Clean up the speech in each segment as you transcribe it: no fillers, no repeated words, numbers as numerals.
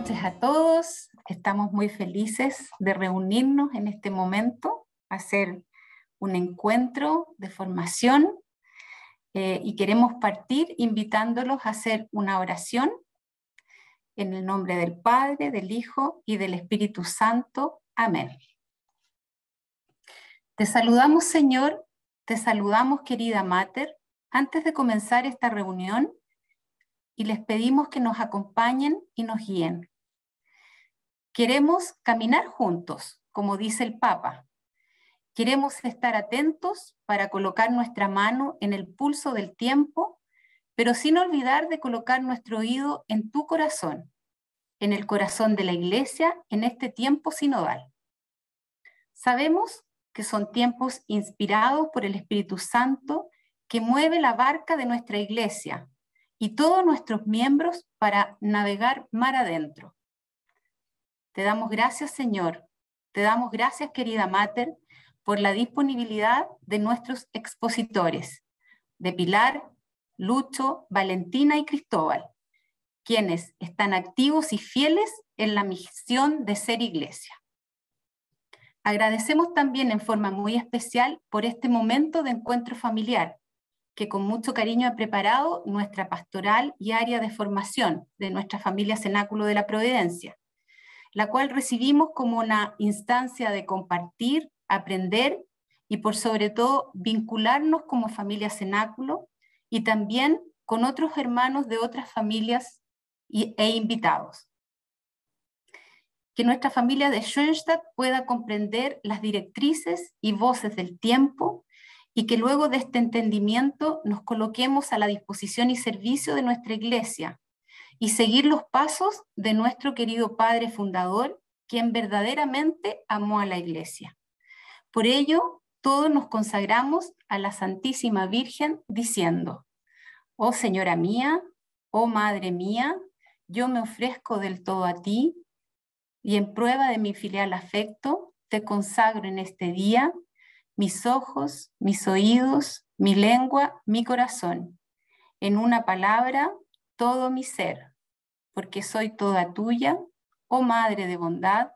noches a todos. Estamos muy felices de reunirnos en este momento, hacer un encuentro de formación y queremos partir invitándolos a hacer una oración en el nombre del Padre, del Hijo y del Espíritu Santo. Amén. Te saludamos, Señor, te saludamos, querida Mater, antes de comenzar esta reunión, y les pedimos que nos acompañen y nos guíen. Queremos caminar juntos, como dice el Papa. Queremos estar atentos para colocar nuestra mano en el pulso del tiempo, pero sin olvidar de colocar nuestro oído en tu corazón, en el corazón de la Iglesia, en este tiempo sinodal. Sabemos que son tiempos inspirados por el Espíritu Santo que mueve la barca de nuestra Iglesia y todos nuestros miembros para navegar mar adentro. Te damos gracias, Señor. Te damos gracias, querida Mater, por la disponibilidad de nuestros expositores, de Pilar, Lucho, Valentina y Cristóbal, quienes están activos y fieles en la misión de ser Iglesia. Agradecemos también en forma muy especial por este momento de encuentro familiar, que con mucho cariño ha preparado nuestra pastoral y área de formación de nuestra familia Cenáculo de la Providencia, la cual recibimos como una instancia de compartir, aprender y por sobre todo vincularnos como familia Cenáculo y también con otros hermanos de otras familias e invitados. Que nuestra familia de Schoenstatt pueda comprender las directrices y voces del tiempo y que luego de este entendimiento nos coloquemos a la disposición y servicio de nuestra Iglesia y seguir los pasos de nuestro querido Padre Fundador, quien verdaderamente amó a la Iglesia. Por ello, todos nos consagramos a la Santísima Virgen diciendo: oh Señora mía, oh Madre mía, yo me ofrezco del todo a ti y en prueba de mi filial afecto te consagro en este día mis ojos, mis oídos, mi lengua, mi corazón, en una palabra, todo mi ser, porque soy toda tuya, oh Madre de bondad,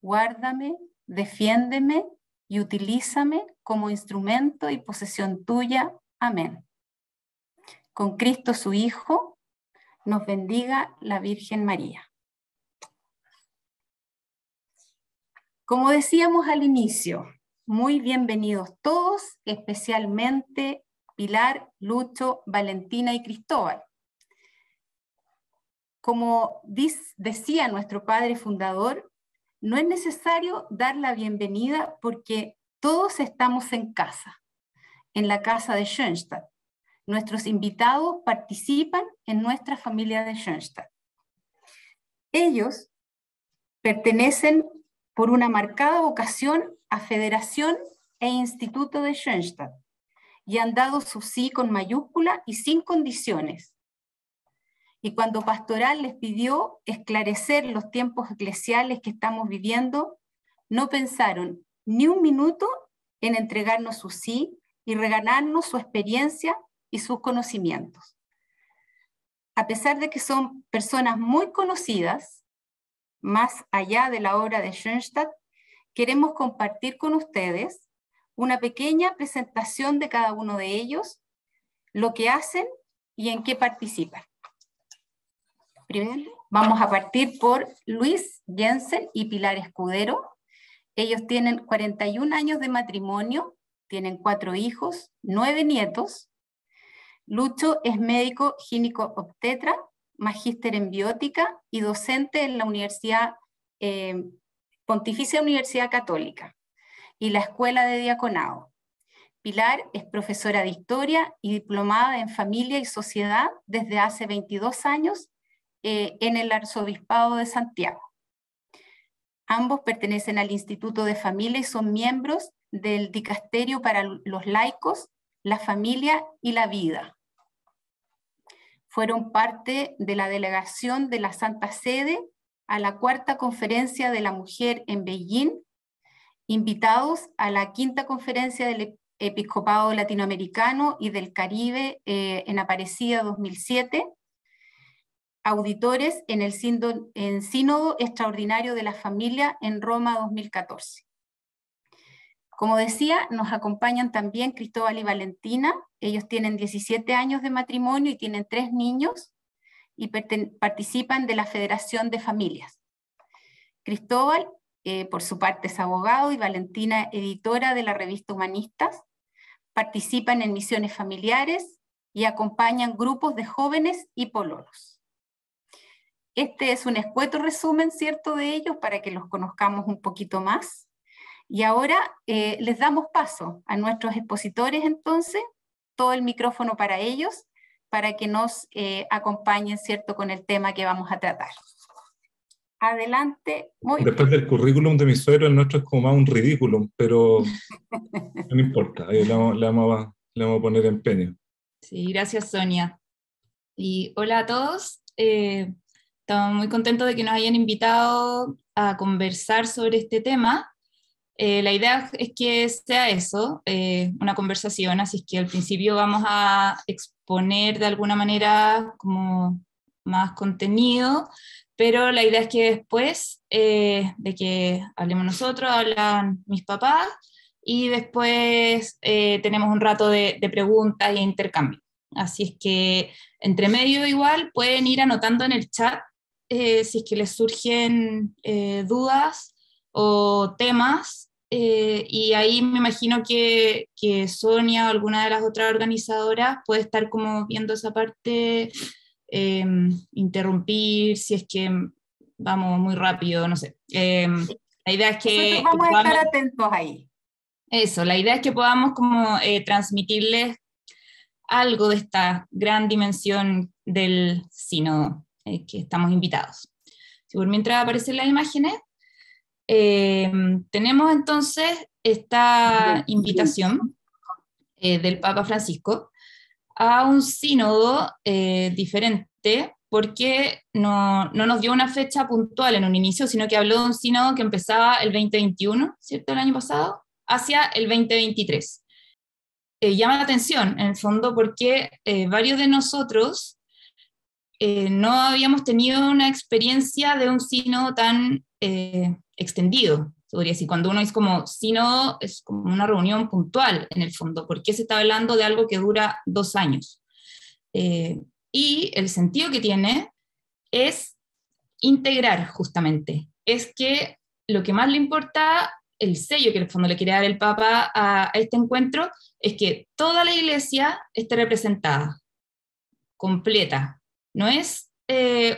guárdame, defiéndeme y utilízame como instrumento y posesión tuya. Amén. Con Cristo su Hijo, nos bendiga la Virgen María. Como decíamos al inicio, muy bienvenidos todos, especialmente Pilar, Lucho, Valentina y Cristóbal. Como decía nuestro padre fundador, no es necesario dar la bienvenida porque todos estamos en casa, en la casa de Schoenstatt. Nuestros invitados participan en nuestra familia de Schoenstatt. Ellos pertenecen por una marcada vocación a Federación e Instituto de Schoenstatt y han dado su sí con mayúscula y sin condiciones. Y cuando Pastoral les pidió esclarecer los tiempos eclesiales que estamos viviendo, no pensaron ni un minuto en entregarnos su sí y regalarnos su experiencia y sus conocimientos. A pesar de que son personas muy conocidas, más allá de la obra de Schoenstatt, queremos compartir con ustedes una pequeña presentación de cada uno de ellos, lo que hacen y en qué participan. Primero, vamos a partir por Luis Jensen y Pilar Escudero. Ellos tienen 41 años de matrimonio, tienen 4 hijos, 9 nietos. Lucho es médico ginecobstetra, magíster en biótica y docente en la Pontificia Universidad Católica y la Escuela de Diaconado. Pilar es profesora de Historia y diplomada en Familia y Sociedad desde hace 22 años en el Arzobispado de Santiago. Ambos pertenecen al Instituto de Familia y son miembros del Dicasterio para los Laicos, la Familia y la Vida. Fueron parte de la delegación de la Santa Sede a la 4ª Conferencia de la Mujer en Beijing, invitados a la 5ª Conferencia del Episcopado Latinoamericano y del Caribe en Aparecida 2007, auditores en el Sínodo Extraordinario de la Familia en Roma 2014. Como decía, nos acompañan también Cristóbal y Valentina. Ellos tienen 17 años de matrimonio y tienen 3 niños y participan de la Federación de Familias. Cristóbal, por su parte, es abogado, y Valentina, editora de la revista Humanistas. Participan en misiones familiares y acompañan grupos de jóvenes y pololos. Este es un escueto resumen, ¿cierto?, de ellos, para que los conozcamos un poquito más. Y ahora les damos paso a nuestros expositores, entonces, todo el micrófono para ellos, para que nos acompañen, ¿cierto?, con el tema que vamos a tratar. Adelante. Después del currículum de mi suegro, el nuestro es como más un ridículum, pero no importa, ahí le vamos a poner empeño. Sí, gracias, Sonia. Y hola a todos. Estamos muy contentos de que nos hayan invitado a conversar sobre este tema. La idea es que sea eso, una conversación, así es que al principio vamos a exponer de alguna manera como más contenido, pero la idea es que después de que hablemos nosotros, hablan mis papás, y después tenemos un rato de preguntas e intercambio. Así es que entre medio igual pueden ir anotando en el chat si es que les surgen dudas o temas, y ahí me imagino que Sonia o alguna de las otras organizadoras puede estar como viendo esa parte, interrumpir si es que vamos muy rápido, no sé. La idea es que nosotros vamos a estar atentos ahí. Eso, la idea es que podamos como transmitirles algo de esta gran dimensión del sínodo que estamos invitados. Si por mientras aparecen las imágenes, tenemos entonces esta invitación del Papa Francisco a un sínodo diferente, porque no nos dio una fecha puntual en un inicio, sino que habló de un sínodo que empezaba el 2021, ¿cierto?, el año pasado, hacia el 2023. Llama la atención, en el fondo, porque varios de nosotros no habíamos tenido una experiencia de un sínodo tan extendido, se podría decir. Cuando uno es como sínodo, es como una reunión puntual, en el fondo, porque se está hablando de algo que dura 2 años. Y el sentido que tiene es integrar, justamente. Es que lo que más le importa, el sello que en el fondo le quiere dar el Papa a este encuentro, es que toda la Iglesia esté representada, completa. No es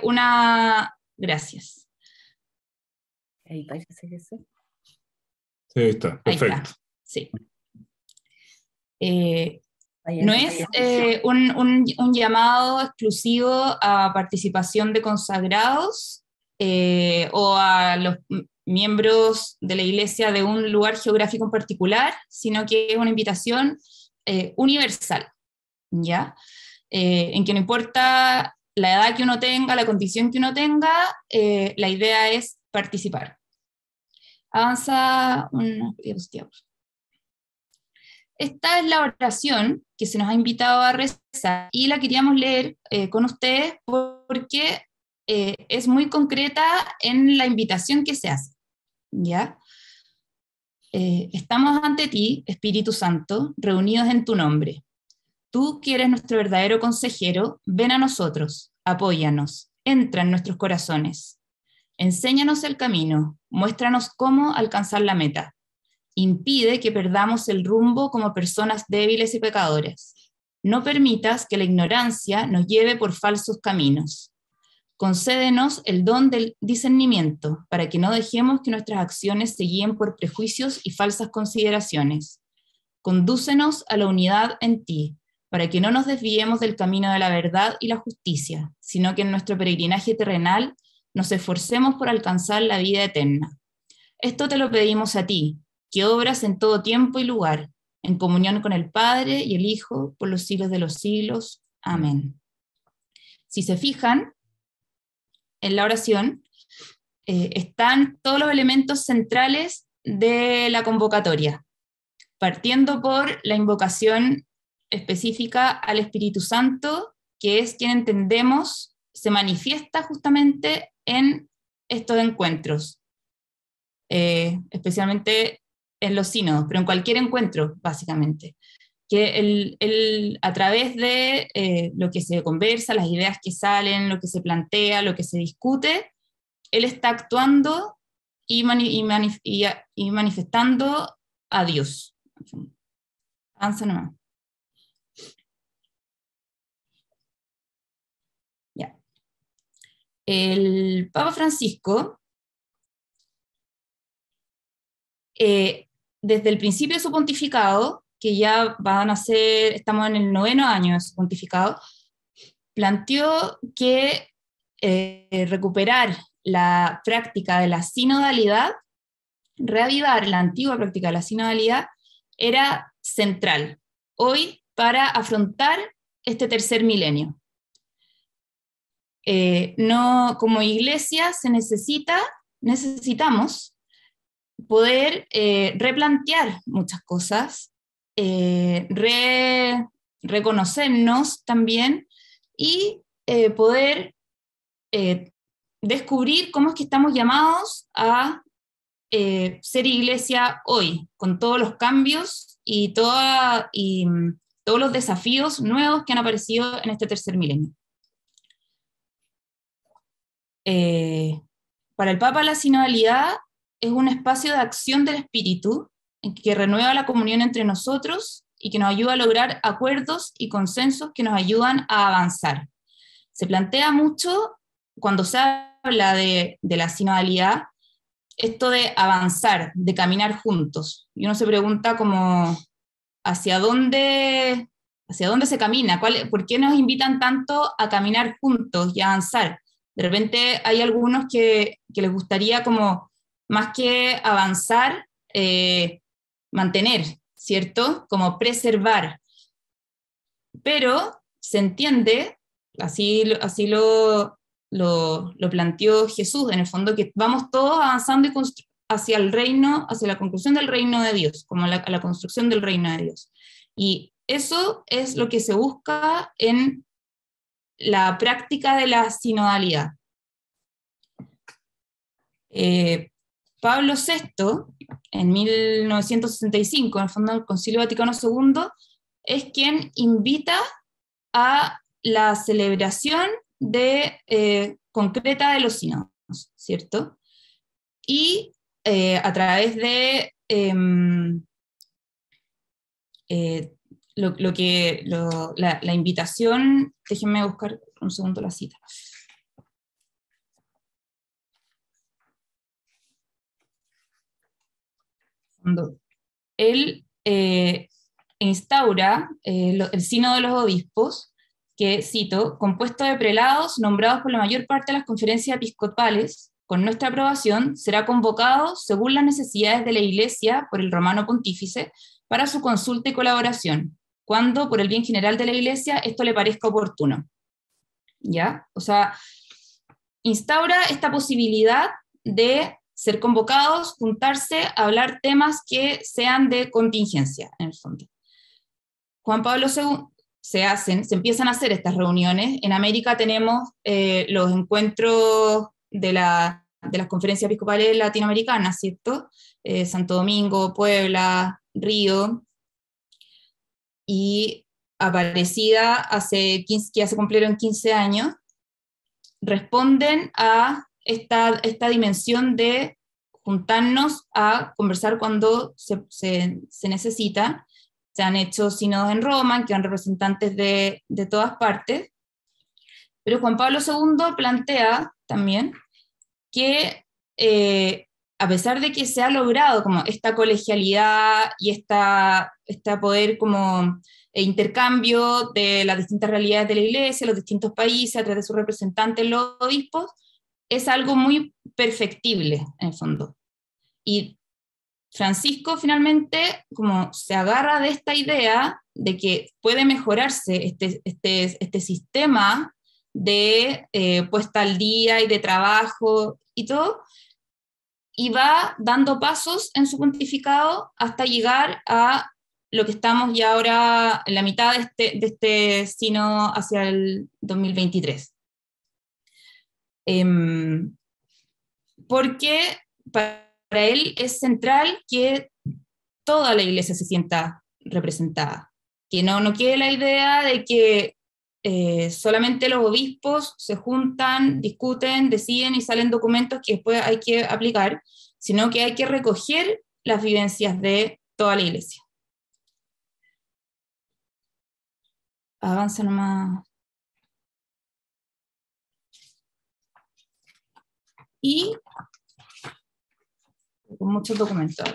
una... Gracias. Ahí parece que sí. Sí, ahí está, perfecto. Ahí está, sí. No es un llamado exclusivo a participación de consagrados o a los miembros de la Iglesia de un lugar geográfico en particular, sino que es una invitación universal, ¿ya? En que no importa la edad que uno tenga, la condición que uno tenga, la idea es participar. Avanza una diapositiva. Esta es la oración que se nos ha invitado a rezar y la queríamos leer con ustedes porque es muy concreta en la invitación que se hace, ¿ya? Estamos ante ti, Espíritu Santo, reunidos en tu nombre. Tú, que eres nuestro verdadero consejero, ven a nosotros, apóyanos, entra en nuestros corazones. Enséñanos el camino, muéstranos cómo alcanzar la meta. Impide que perdamos el rumbo como personas débiles y pecadoras. No permitas que la ignorancia nos lleve por falsos caminos. Concédenos el don del discernimiento para que no dejemos que nuestras acciones se guíen por prejuicios y falsas consideraciones. Condúcenos a la unidad en ti, para que no nos desviemos del camino de la verdad y la justicia, sino que en nuestro peregrinaje terrenal nos esforcemos por alcanzar la vida eterna. Esto te lo pedimos a ti, que obras en todo tiempo y lugar, en comunión con el Padre y el Hijo, por los siglos de los siglos. Amén. Si se fijan, en la oración están todos los elementos centrales de la convocatoria, partiendo por la invocación específica al Espíritu Santo, que es quien entendemos se manifiesta justamente en estos encuentros, especialmente en los sínodos, pero en cualquier encuentro, básicamente. Que a través de lo que se conversa, las ideas que salen, lo que se plantea, lo que se discute, él está actuando y manifestando a Dios. Avanza nomás. Ya. El Papa Francisco, desde el principio de su pontificado, que ya estamos en el 9º año de su pontificado, planteó que recuperar la práctica de la sinodalidad, reavivar la antigua práctica de la sinodalidad, era central hoy para afrontar este tercer milenio. No, como iglesia necesitamos poder replantear muchas cosas, reconocernos también y poder descubrir cómo es que estamos llamados a ser iglesia hoy, con todos los cambios y todos los desafíos nuevos que han aparecido en este tercer milenio. Para el Papa, la sinodalidad es un espacio de acción del Espíritu en que renueva la comunión entre nosotros y que nos ayuda a lograr acuerdos y consensos que nos ayudan a avanzar. Se plantea mucho, cuando se habla de la sinodalidad, esto de avanzar, de caminar juntos. Y uno se pregunta como, ¿hacia dónde se camina? ¿Por qué nos invitan tanto a caminar juntos y a avanzar? De repente hay algunos que les gustaría como, más que avanzar, mantener, ¿cierto? Como preservar. Pero se entiende, así lo planteó Jesús, en el fondo, que vamos todos avanzando hacia el reino, hacia la conclusión del reino de Dios, como a la construcción del reino de Dios. Y eso es lo que se busca en la práctica de la sinodalidad. Pablo VI, en 1965, en el fondo del Concilio Vaticano II, es quien invita a la celebración concreta de los sínodos, ¿cierto? Y a través de la invitación, déjenme buscar un segundo la cita. Cuando él instaura el sínodo de los obispos, que, cito, compuesto de prelados nombrados por la mayor parte de las conferencias episcopales, con nuestra aprobación, será convocado según las necesidades de la Iglesia por el Romano Pontífice para su consulta y colaboración, cuando, por el bien general de la Iglesia, esto le parezca oportuno. ¿Ya? O sea, instaura esta posibilidad de ser convocados, juntarse, hablar temas que sean de contingencia, en el fondo. Juan Pablo II, se empiezan a hacer estas reuniones. En América tenemos los encuentros de las conferencias episcopales latinoamericanas, ¿cierto? Santo Domingo, Puebla, Río, y Aparecida, que ya se cumplieron 15 años, responden a esta dimensión de juntarnos a conversar cuando se necesita. Se han hecho sínodos en Roma, que han representantes de todas partes, pero Juan Pablo II plantea también que a pesar de que se ha logrado como esta colegialidad y esta poder como intercambio de las distintas realidades de la Iglesia, los distintos países, a través de sus representantes, los obispos, es algo muy perfectible, en el fondo. Y Francisco finalmente como se agarra de esta idea de que puede mejorarse este sistema de puesta al día y de trabajo y todo, y va dando pasos en su pontificado hasta llegar a lo que estamos ya ahora en la mitad de este sínodo hacia el 2023. porque para él es central que toda la iglesia se sienta representada, que no quede la idea de que solamente los obispos se juntan, discuten, deciden y salen documentos que después hay que aplicar, sino que hay que recoger las vivencias de toda la iglesia. Avanza nomás. Y con muchos documentos.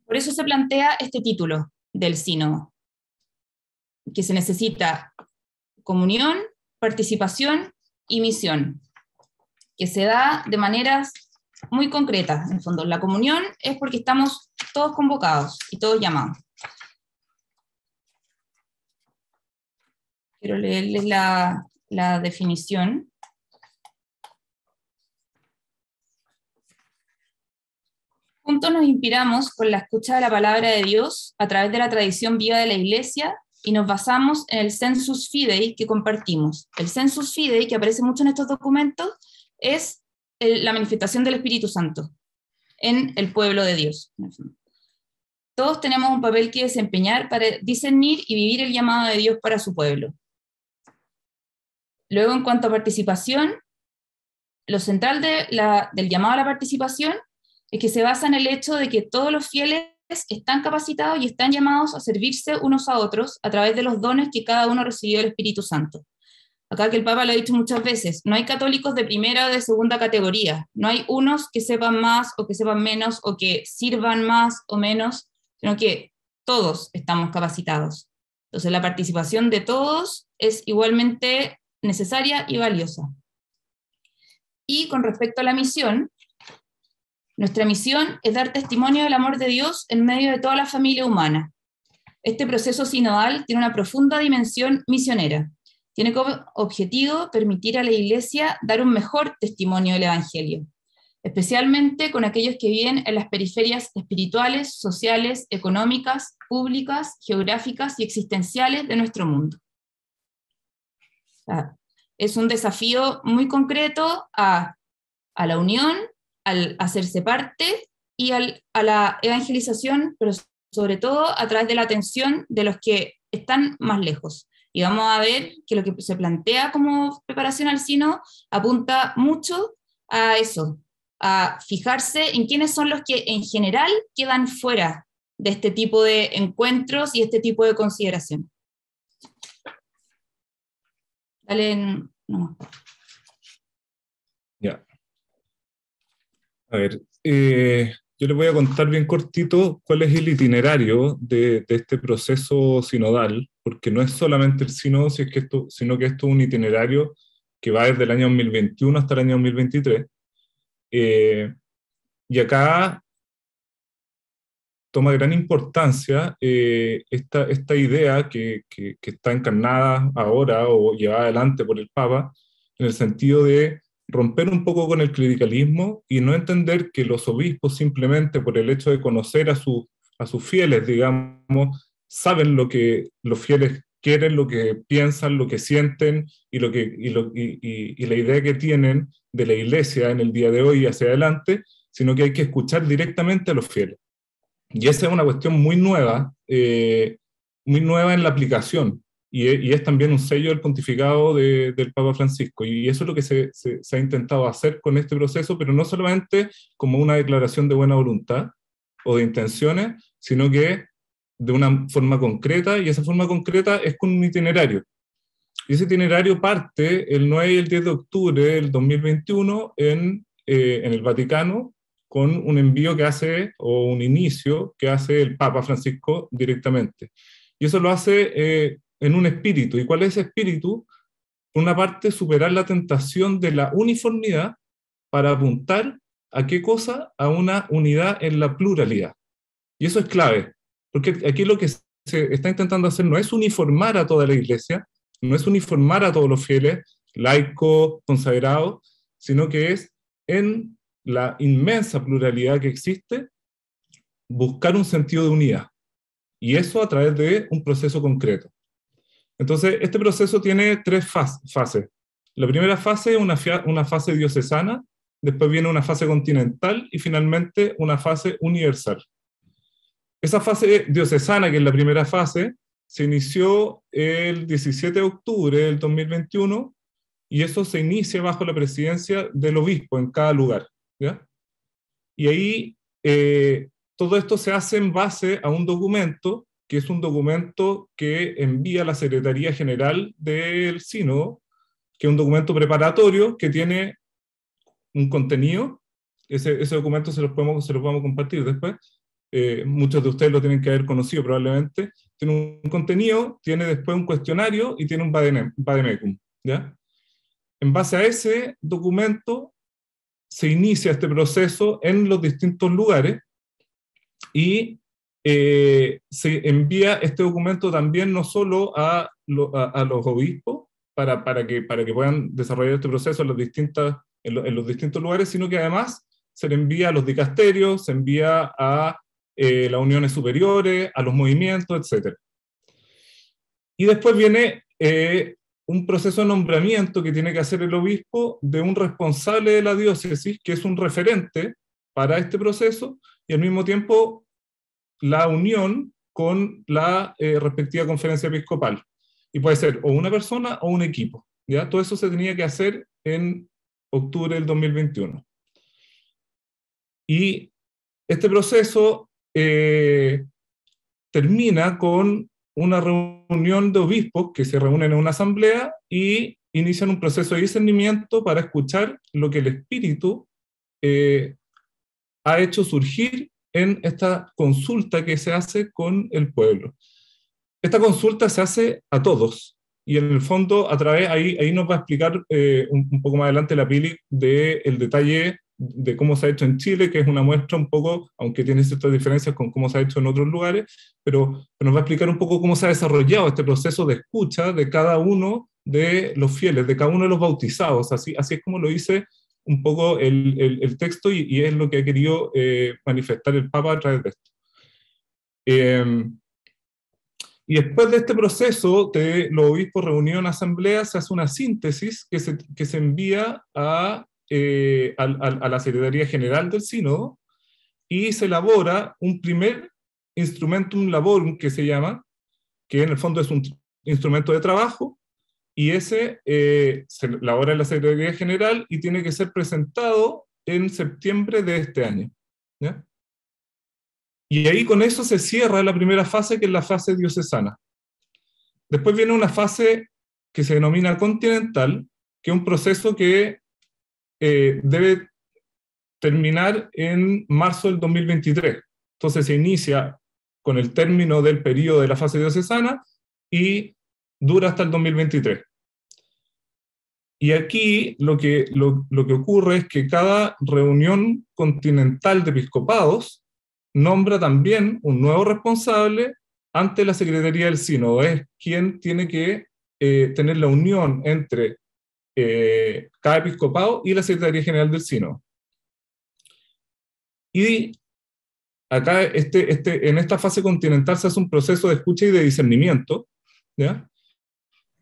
Por eso se plantea este título del sínodo, que se necesita comunión, participación y misión, que se da de maneras muy concretas. En el fondo, la comunión es porque estamos todos convocados y todos llamados. Quiero leerles la definición. Juntos nos inspiramos con la escucha de la palabra de Dios a través de la tradición viva de la Iglesia y nos basamos en el sensus fidei que compartimos. El sensus fidei, que aparece mucho en estos documentos, es la manifestación del Espíritu Santo en el pueblo de Dios. Todos tenemos un papel que desempeñar para discernir y vivir el llamado de Dios para su pueblo. Luego, en cuanto a participación, lo central del llamado a la participación es que se basa en el hecho de que todos los fieles están capacitados y están llamados a servirse unos a otros a través de los dones que cada uno recibió del Espíritu Santo. Acá que el Papa lo ha dicho muchas veces, no hay católicos de primera o de segunda categoría, no hay unos que sepan más o que sepan menos o que sirvan más o menos, sino que todos estamos capacitados. Entonces la participación de todos es igualmente necesaria y valiosa. Y con respecto a la misión, nuestra misión es dar testimonio del amor de Dios en medio de toda la familia humana. Este proceso sinodal tiene una profunda dimensión misionera. Tiene como objetivo permitir a la Iglesia dar un mejor testimonio del Evangelio, especialmente con aquellos que viven en las periferias espirituales, sociales, económicas, públicas, geográficas y existenciales de nuestro mundo. Es un desafío muy concreto a la unión, al hacerse parte y a la evangelización, pero sobre todo a través de la atención de los que están más lejos. Y vamos a ver que lo que se plantea como preparación al sínodo apunta mucho a eso, a fijarse en quiénes son los que en general quedan fuera de este tipo de encuentros y este tipo de consideración. Dale, no. Ya. A ver, yo les voy a contar bien cortito cuál es el itinerario de este proceso sinodal, porque no es solamente el sínodo, sino que esto es un itinerario que va desde el año 2021 hasta el año 2023. Y acá toma gran importancia esta idea que está encarnada ahora o llevada adelante por el Papa, en el sentido de romper un poco con el clericalismo y no entender que los obispos simplemente por el hecho de conocer a sus fieles, digamos, saben lo que los fieles quieren, lo que piensan, lo que sienten y la idea que tienen de la Iglesia en el día de hoy y hacia adelante, sino que hay que escuchar directamente a los fieles. Y esa es una cuestión muy nueva en la aplicación, y es también un sello del pontificado del Papa Francisco, y eso es lo que se ha intentado hacer con este proceso, pero no solamente como una declaración de buena voluntad o de intenciones, sino que de una forma concreta, y esa forma concreta es con un itinerario. Y ese itinerario parte el 9 y el 10 de octubre del 2021 en el Vaticano, con un envío que hace, o un inicio que hace el Papa Francisco directamente. Y eso lo hace en un espíritu. ¿Y cuál es ese espíritu? Por una parte, superar la tentación de la uniformidad para apuntar ¿a qué cosa? A una unidad en la pluralidad. Y eso es clave, porque aquí lo que se está intentando hacer no es uniformar a toda la Iglesia, no es uniformar a todos los fieles, laicos, consagrados, sino que es en la inmensa pluralidad que existe, buscar un sentido de unidad. Y eso a través de un proceso concreto. Entonces, este proceso tiene tres fases. La primera fase es una fase diocesana, después viene una fase continental y finalmente una fase universal. Esa fase diocesana, que es la primera fase, se inició el 17 de octubre del 2021 y eso se inicia bajo la presidencia del obispo en cada lugar, ¿ya? Y ahí todo esto se hace en base a un documento, que es un documento que envía la Secretaría General del Sínodo, que es un documento preparatorio que tiene un contenido. Ese documento se los vamos a compartir después. Muchos de ustedes lo tienen que haber conocido probablemente. Tiene un contenido, tiene después un cuestionario y tiene un vademecum, ¿ya? En base a ese documento se inicia este proceso en los distintos lugares y se envía este documento también no solo a los obispos para que puedan desarrollar este proceso en los distintos lugares, sino que además se le envía a los dicasterios, se envía a las uniones superiores, a los movimientos, etc. Y después viene un proceso de nombramiento que tiene que hacer el obispo de un responsable de la diócesis, que es un referente para este proceso, y al mismo tiempo la unión con la respectiva conferencia episcopal. Y puede ser o una persona o un equipo, ¿ya? Todo eso se tenía que hacer en octubre del 2021. Y este proceso termina con una reunión de obispos que se reúnen en una asamblea y inician un proceso de discernimiento para escuchar lo que el Espíritu ha hecho surgir en esta consulta que se hace con el pueblo. Esta consulta se hace a todos, y en el fondo, a través, ahí nos va a explicar un poco más adelante la Pili del detalle de cómo se ha hecho en Chile, que es una muestra un poco, aunque tiene ciertas diferencias con cómo se ha hecho en otros lugares, pero nos va a explicar un poco cómo se ha desarrollado este proceso de escucha de cada uno de los fieles, de cada uno de los bautizados. Así es como lo dice un poco el texto, y es lo que ha querido manifestar el Papa a través de esto. Y después de este proceso de los obispos reunidos en asamblea, se hace una síntesis que se envía a la Secretaría General del Sínodo, y se elabora un primer instrumentum laborum, que se llama, que en el fondo es un instrumento de trabajo, y ese se elabora en la Secretaría General y tiene que ser presentado en septiembre de este año, ¿ya? Y ahí con eso se cierra la primera fase, que es la fase diocesana. Después viene una fase que se denomina continental, que es un proceso que debe terminar en marzo del 2023. Entonces se inicia con el término del periodo de la fase diocesana y dura hasta el 2023. Y aquí lo que ocurre es que cada reunión continental de episcopados nombra también un nuevo responsable ante la Secretaría del Sínodo. Es quien tiene que tener la unión entre cada episcopado y la Secretaría General del Sínodo. Y acá en esta fase continental se hace un proceso de escucha y de discernimiento, ¿ya?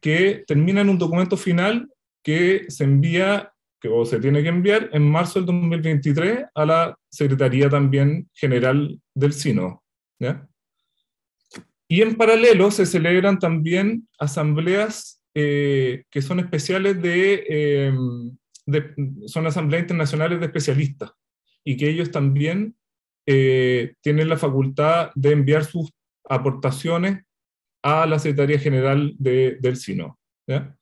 Que termina en un documento final que se envía, o se tiene que enviar en marzo del 2023 a la Secretaría también General del Sínodo, ¿ya? Y en paralelo se celebran también asambleas que son especiales son asambleas internacionales de especialistas, y que ellos también tienen la facultad de enviar sus aportaciones a la Secretaría General del Sínodo, ¿ya?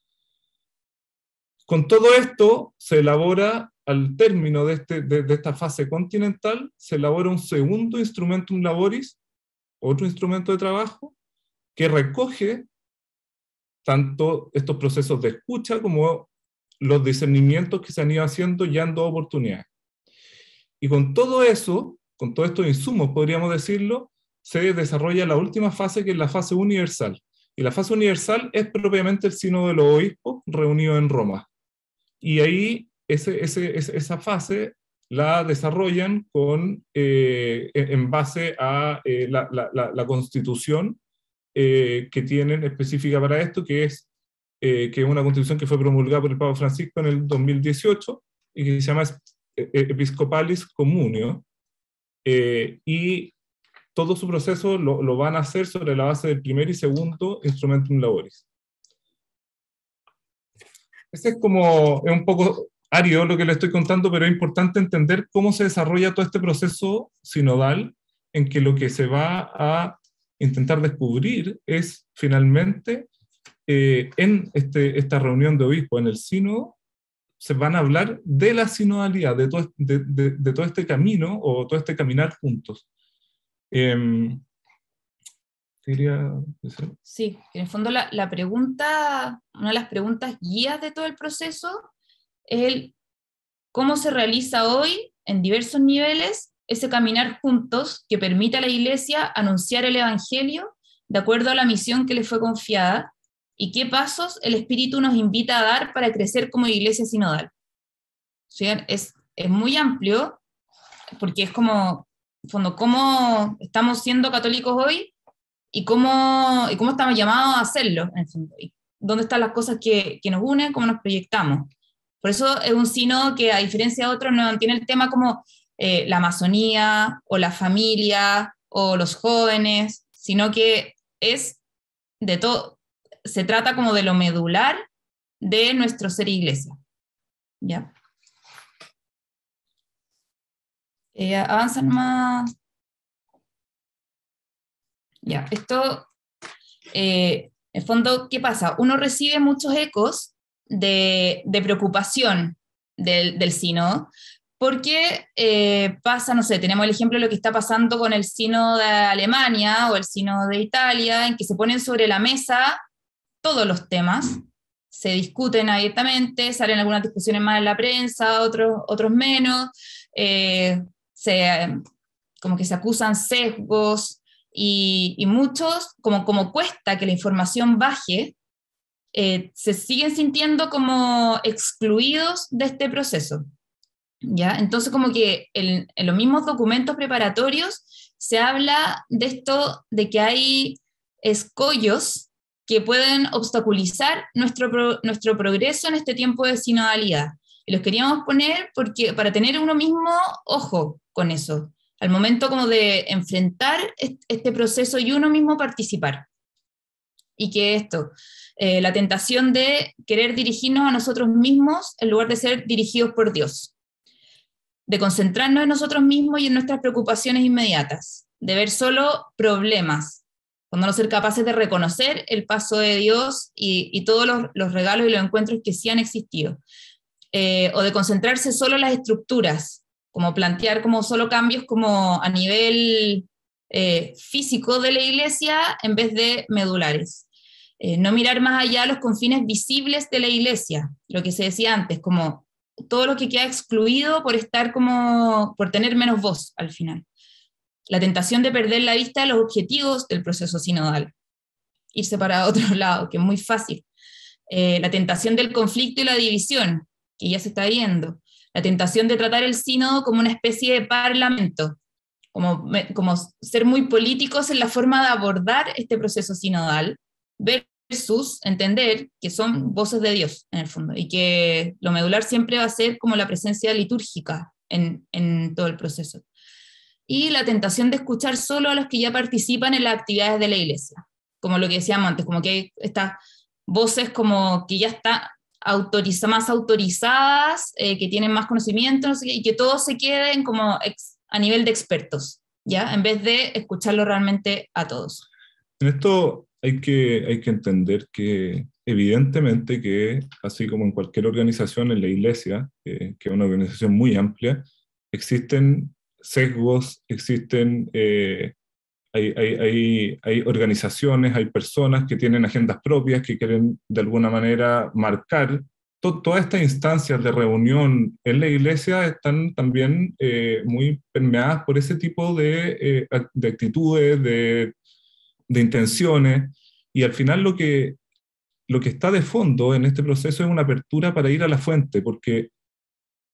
Con todo esto se elabora, al término de esta fase continental, se elabora un segundo instrumentum laboris, otro instrumento de trabajo, que recoge tanto estos procesos de escucha como los discernimientos que se han ido haciendo ya en dos oportunidades. Y con todo eso, con todos estos insumos, podríamos decirlo, se desarrolla la última fase, que es la fase universal. Y la fase universal es propiamente el Sínodo de los Obispos reunido en Roma. Y ahí esa fase la desarrollan en base a la Constitución que tienen específica para esto, que es una constitución que fue promulgada por el Papa Francisco en el 2018 y que se llama Episcopalis Communio, y todo su proceso lo van a hacer sobre la base del primer y segundo Instrumentum Laboris. Ese es un poco árido lo que le estoy contando, pero es importante entender cómo se desarrolla todo este proceso sinodal, en que lo que se va a intentar descubrir es finalmente, en esta reunión de obispos, en el sínodo, se van a hablar de la sinodalidad, de todo este camino, o todo este caminar juntos. Quería decir. Sí, en el fondo la pregunta, una de las preguntas guías de todo el proceso es cómo se realiza hoy, en diversos niveles, ese caminar juntos que permite a la Iglesia anunciar el Evangelio de acuerdo a la misión que le fue confiada, y qué pasos el Espíritu nos invita a dar para crecer como Iglesia sinodal. ¿Sí? Es muy amplio, porque es como, en fondo, cómo estamos siendo católicos hoy y cómo estamos llamados a hacerlo, en el fondo. Y dónde están las cosas que nos unen, cómo nos proyectamos. Por eso es un sínodo que, a diferencia de otros, no tiene el tema como la Amazonía, o la familia, o los jóvenes, sino que es de todo, se trata como de lo medular de nuestro ser iglesia. ¿Ya? Avanzan más. Ya, esto, en el fondo, ¿qué pasa? Uno recibe muchos ecos de preocupación del sínodo, porque pasa, no sé, tenemos el ejemplo de lo que está pasando con el sínodo de Alemania o el sínodo de Italia, en que se ponen sobre la mesa todos los temas, se discuten abiertamente, salen algunas discusiones más en la prensa, otros menos, como que se acusan sesgos, y muchos, como cuesta que la información baje, se siguen sintiendo como excluidos de este proceso. ¿Ya? Entonces, como que en los mismos documentos preparatorios se habla de esto, de que hay escollos que pueden obstaculizar nuestro progreso en este tiempo de sinodalidad. Y los queríamos poner para tener uno mismo ojo con eso, al momento como de enfrentar este proceso y uno mismo participar. Y que la tentación de querer dirigirnos a nosotros mismos en lugar de ser dirigidos por Dios, de concentrarnos en nosotros mismos y en nuestras preocupaciones inmediatas, de ver solo problemas, cuando no ser capaces de reconocer el paso de Dios y todos los regalos y los encuentros que sí han existido, o de concentrarse solo en las estructuras, como plantear como solo cambios como a nivel físico de la iglesia en vez de medulares. No mirar más allá los confines visibles de la iglesia, lo que se decía antes, como todo lo que queda excluido por tener menos voz al final. La tentación de perder la vista de los objetivos del proceso sinodal, irse para otro lado, que es muy fácil. La tentación del conflicto y la división, que ya se está viendo. La tentación de tratar el sínodo como una especie de parlamento, como ser muy políticos en la forma de abordar este proceso sinodal, versus entender que son voces de Dios, en el fondo, y que lo medular siempre va a ser como la presencia litúrgica en todo el proceso. Y la tentación de escuchar solo a los que ya participan en las actividades de la iglesia, como lo que decíamos antes, como que hay estas voces como que ya están más autorizadas, que tienen más conocimiento, no sé qué, y que todos se queden como a nivel de expertos, ¿ya? En vez de escucharlo realmente a todos. En esto hay que entender que evidentemente que, así como en cualquier organización en la iglesia, que es una organización muy amplia, existen sesgos, hay organizaciones, hay personas que tienen agendas propias, que quieren de alguna manera marcar. Todas estas instancias de reunión en la iglesia están también muy permeadas por ese tipo de actitudes, de intenciones, y al final lo que está de fondo en este proceso es una apertura para ir a la fuente,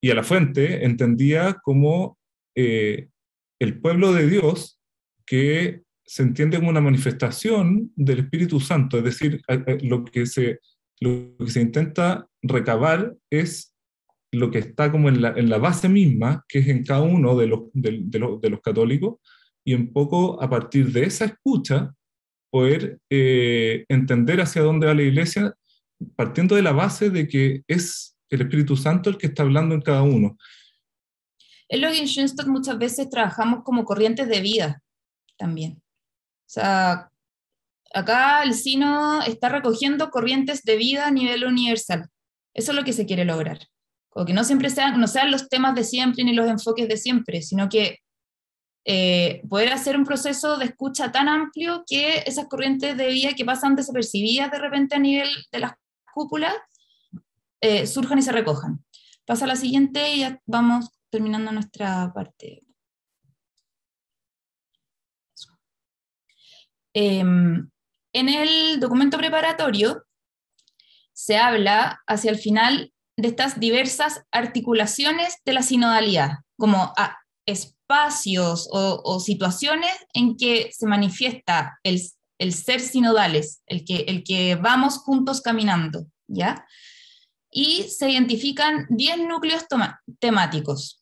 y a la fuente entendía como el pueblo de Dios que se entiende como una manifestación del Espíritu Santo, es decir, lo que se intenta recabar es lo que está como en la base misma, que es en cada uno de los católicos, y un poco a partir de esa escucha poder entender hacia dónde va la Iglesia, partiendo de la base de que es el Espíritu Santo el que está hablando en cada uno. En lo que en Schoenstatt muchas veces trabajamos como corrientes de vida también. O sea, acá el Sino está recogiendo corrientes de vida a nivel universal. Eso es lo que se quiere lograr. Como que no siempre no sean los temas de siempre ni los enfoques de siempre, sino que poder hacer un proceso de escucha tan amplio que esas corrientes de vida que pasan desapercibidas de repente a nivel de las cúpulas surjan y se recojan. Pasa a la siguiente y ya vamos terminando nuestra parte. En el documento preparatorio se habla hacia el final de estas diversas articulaciones de la sinodalidad, como espacios o situaciones en que se manifiesta el ser sinodales, el que vamos juntos caminando, ¿ya? Y se identifican 10 núcleos temáticos.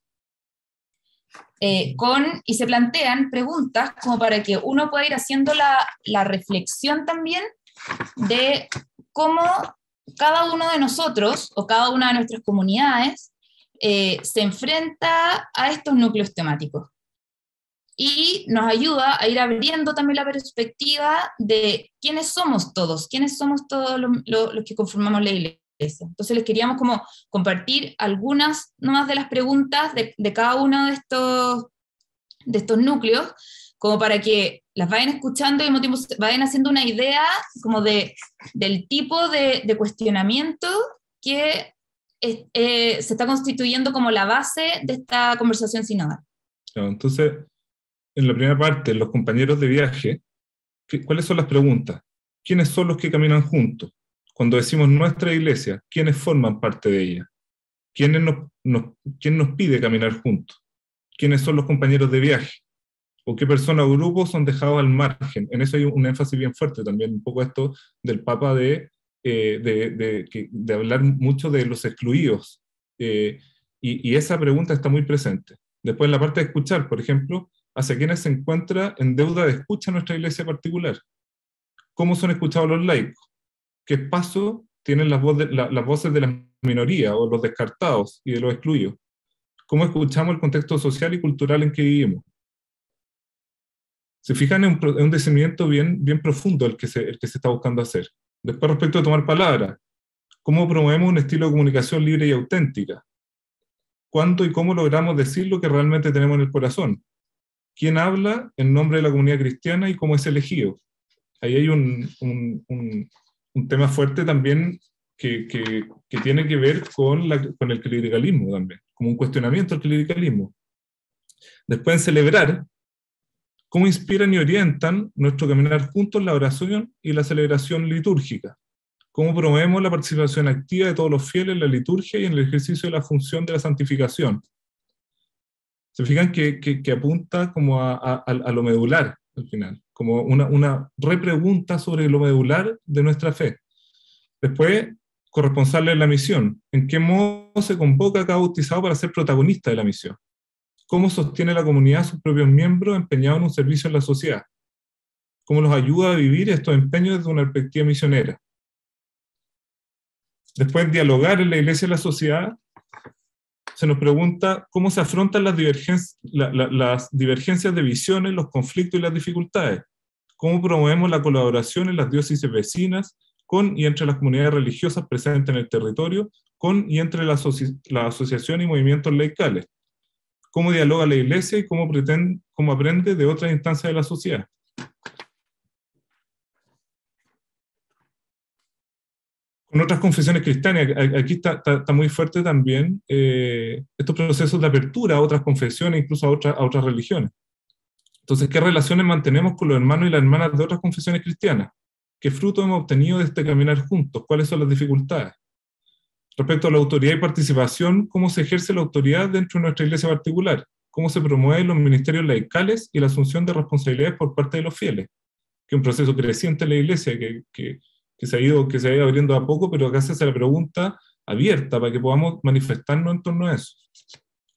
Y se plantean preguntas como para que uno pueda ir haciendo la reflexión también de cómo cada uno de nosotros o cada una de nuestras comunidades se enfrenta a estos núcleos temáticos. Y nos ayuda a ir abriendo también la perspectiva de quiénes somos todos los que conformamos la Iglesia. Entonces les queríamos como compartir algunas nomás de las preguntas de cada uno de estos núcleos, como para que las vayan escuchando y al mismo tiempo vayan haciendo una idea como del tipo de cuestionamiento que se está constituyendo como la base de esta conversación sinodal. Entonces, en la primera parte, los compañeros de viaje, ¿cuáles son las preguntas? ¿Quiénes son los que caminan juntos? Cuando decimos nuestra iglesia, ¿quiénes forman parte de ella? ¿Quién nos pide caminar juntos? ¿Quiénes son los compañeros de viaje? ¿O qué personas o grupos son dejados al margen? En eso hay un énfasis bien fuerte también, un poco esto del Papa de hablar mucho de los excluidos. Y esa pregunta está muy presente. Después en la parte de escuchar, por ejemplo, hacia quienes se encuentra en deuda de escucha nuestra iglesia particular. ¿Cómo son escuchados los laicos? ¿Qué espacio tienen las voces de las minorías o los descartados y de los excluidos? ¿Cómo escuchamos el contexto social y cultural en que vivimos? Se fijan en un discernimiento bien profundo el que se está buscando hacer. Después, respecto a tomar palabra, ¿cómo promovemos un estilo de comunicación libre y auténtica? ¿Cuándo y cómo logramos decir lo que realmente tenemos en el corazón? ¿Quién habla en nombre de la comunidad cristiana y cómo es elegido? Ahí hay un tema fuerte también que tiene que ver con el clericalismo también, como un cuestionamiento al clericalismo. Después, en celebrar, ¿cómo inspiran y orientan nuestro caminar juntos la oración y la celebración litúrgica? ¿Cómo promovemos la participación activa de todos los fieles en la liturgia y en el ejercicio de la función de la santificación? Se fijan que apunta como a lo medular al final, como una repregunta sobre lo medular de nuestra fe. Después, corresponsable en la misión. ¿En qué modo se convoca a cada bautizado para ser protagonista de la misión? ¿Cómo sostiene la comunidad a sus propios miembros empeñados en un servicio en la sociedad? ¿Cómo los ayuda a vivir estos empeños desde una perspectiva misionera? Después, dialogar en la iglesia y la sociedad, se nos pregunta cómo se afrontan las divergencias de visiones, los conflictos y las dificultades. ¿Cómo promovemos la colaboración en las diócesis vecinas, con y entre las comunidades religiosas presentes en el territorio, con y entre la asociación y movimientos laicales? ¿Cómo dialoga la iglesia y cómo aprende de otras instancias de la sociedad? Con otras confesiones cristianas, aquí está muy fuerte también estos procesos de apertura a otras confesiones, incluso a otras religiones. Entonces, ¿qué relaciones mantenemos con los hermanos y las hermanas de otras confesiones cristianas? ¿Qué fruto hemos obtenido de este caminar juntos? ¿Cuáles son las dificultades? Respecto a la autoridad y participación, ¿cómo se ejerce la autoridad dentro de nuestra iglesia particular? cómo se promueven los ministerios laicales y la asunción de responsabilidades por parte de los fieles, que es un proceso creciente en la Iglesia que se ha ido abriendo a poco, pero acá se hace la pregunta abierta para que podamos manifestarnos en torno a eso.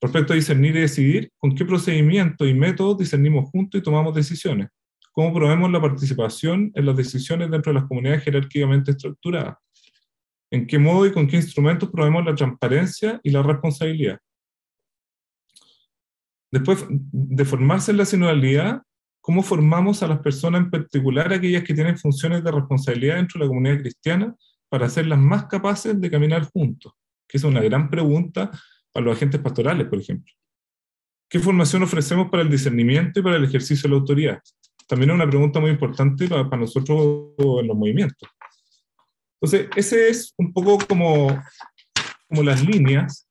Respecto a discernir y decidir, ¿con qué procedimientos y métodos discernimos juntos y tomamos decisiones? ¿Cómo promovemos la participación en las decisiones dentro de las comunidades jerárquicamente estructuradas? ¿En qué modo y con qué instrumentos promovemos la transparencia y la responsabilidad? Después de formarse en la sinodalidad, ¿cómo formamos a las personas, en particular aquellas que tienen funciones de responsabilidad dentro de la comunidad cristiana, para hacerlas más capaces de caminar juntos? Que es una gran pregunta para los agentes pastorales, por ejemplo. ¿Qué formación ofrecemos para el discernimiento y para el ejercicio de la autoridad? También es una pregunta muy importante para nosotros en los movimientos. Entonces, ese es un poco como las líneas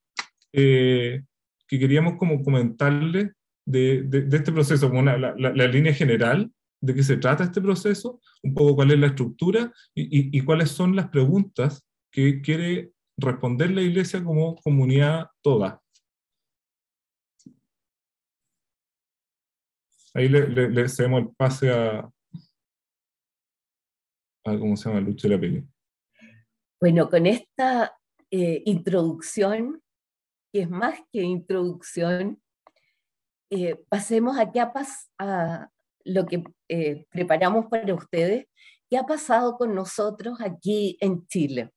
que queríamos como comentarles de este proceso, como la línea general de qué se trata este proceso, un poco cuál es la estructura y cuáles son las preguntas que quiere responder la Iglesia como comunidad toda. Ahí le cedemos el pase a ¿cómo se llama? Lucho de la Peli. Bueno, con esta introducción, que es más que introducción, pasemos a lo que preparamos para ustedes. ¿Qué ha pasado con nosotros aquí en Chile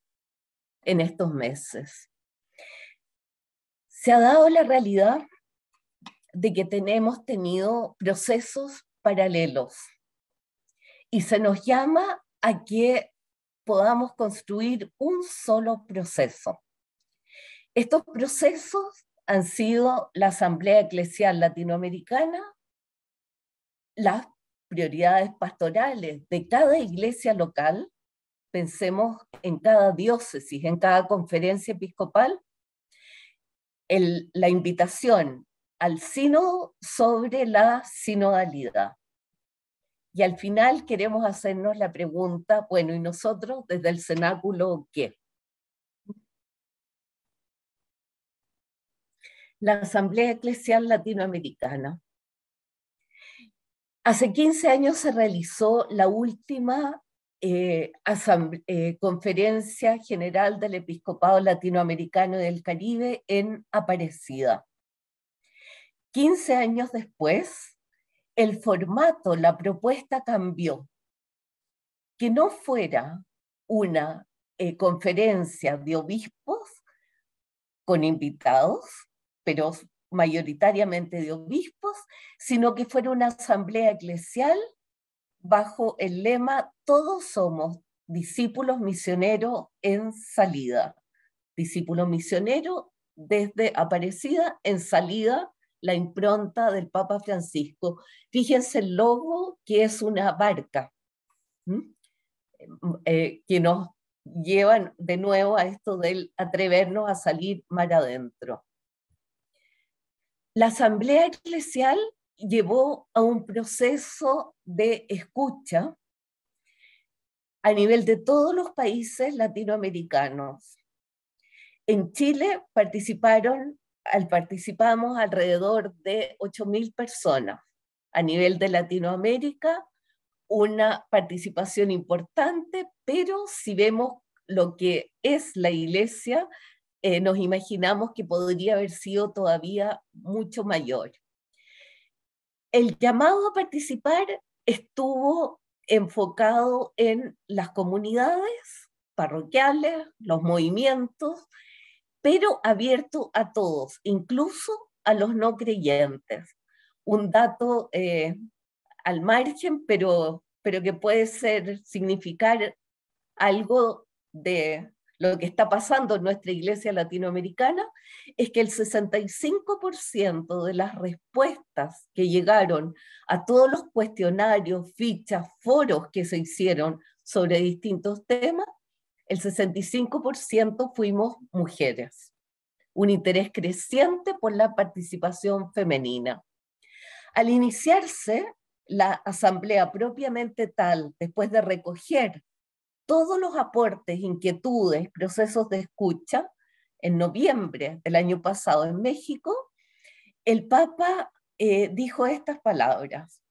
en estos meses? Se ha dado la realidad de que hemos tenido procesos paralelos y se nos llama a que podamos construir un solo proceso. Estos procesos han sido la Asamblea Eclesial Latinoamericana, las prioridades pastorales de cada iglesia local, pensemos en cada diócesis, en cada conferencia episcopal, la invitación al sínodo sobre la sinodalidad. Y al final queremos hacernos la pregunta, bueno, ¿y nosotros desde el cenáculo qué? La Asamblea Eclesial Latinoamericana. Hace 15 años se realizó la última Conferencia General del Episcopado Latinoamericano y del Caribe en Aparecida. 15 años después, el formato, la propuesta cambió. Que no fuera una conferencia de obispos con invitados, pero mayoritariamente de obispos, sino que fuera una asamblea eclesial bajo el lema "Todos somos discípulos misioneros en salida". Discípulo misionero desde Aparecida, en salida la impronta del Papa Francisco. Fíjense el logo, que es una barca, que nos llevan de nuevo a esto del atrevernos a salir mar adentro. La Asamblea Eclesial llevó a un proceso de escucha a nivel de todos los países latinoamericanos. En Chile participamos alrededor de 8.000 personas. A nivel de Latinoamérica, una participación importante, pero si vemos lo que es la Iglesia, nos imaginamos que podría haber sido todavía mucho mayor. El llamado a participar estuvo enfocado en las comunidades parroquiales, los movimientos, pero abierto a todos, incluso a los no creyentes. Un dato al margen, pero que puede significar algo de lo que está pasando en nuestra iglesia latinoamericana, es que el 65% de las respuestas que llegaron a todos los cuestionarios, fichas, foros que se hicieron sobre distintos temas, el 65% fuimos mujeres. Un interés creciente por la participación femenina. Al iniciarse la asamblea propiamente tal, después de recoger todos los aportes, el Papa dijo estas palabras: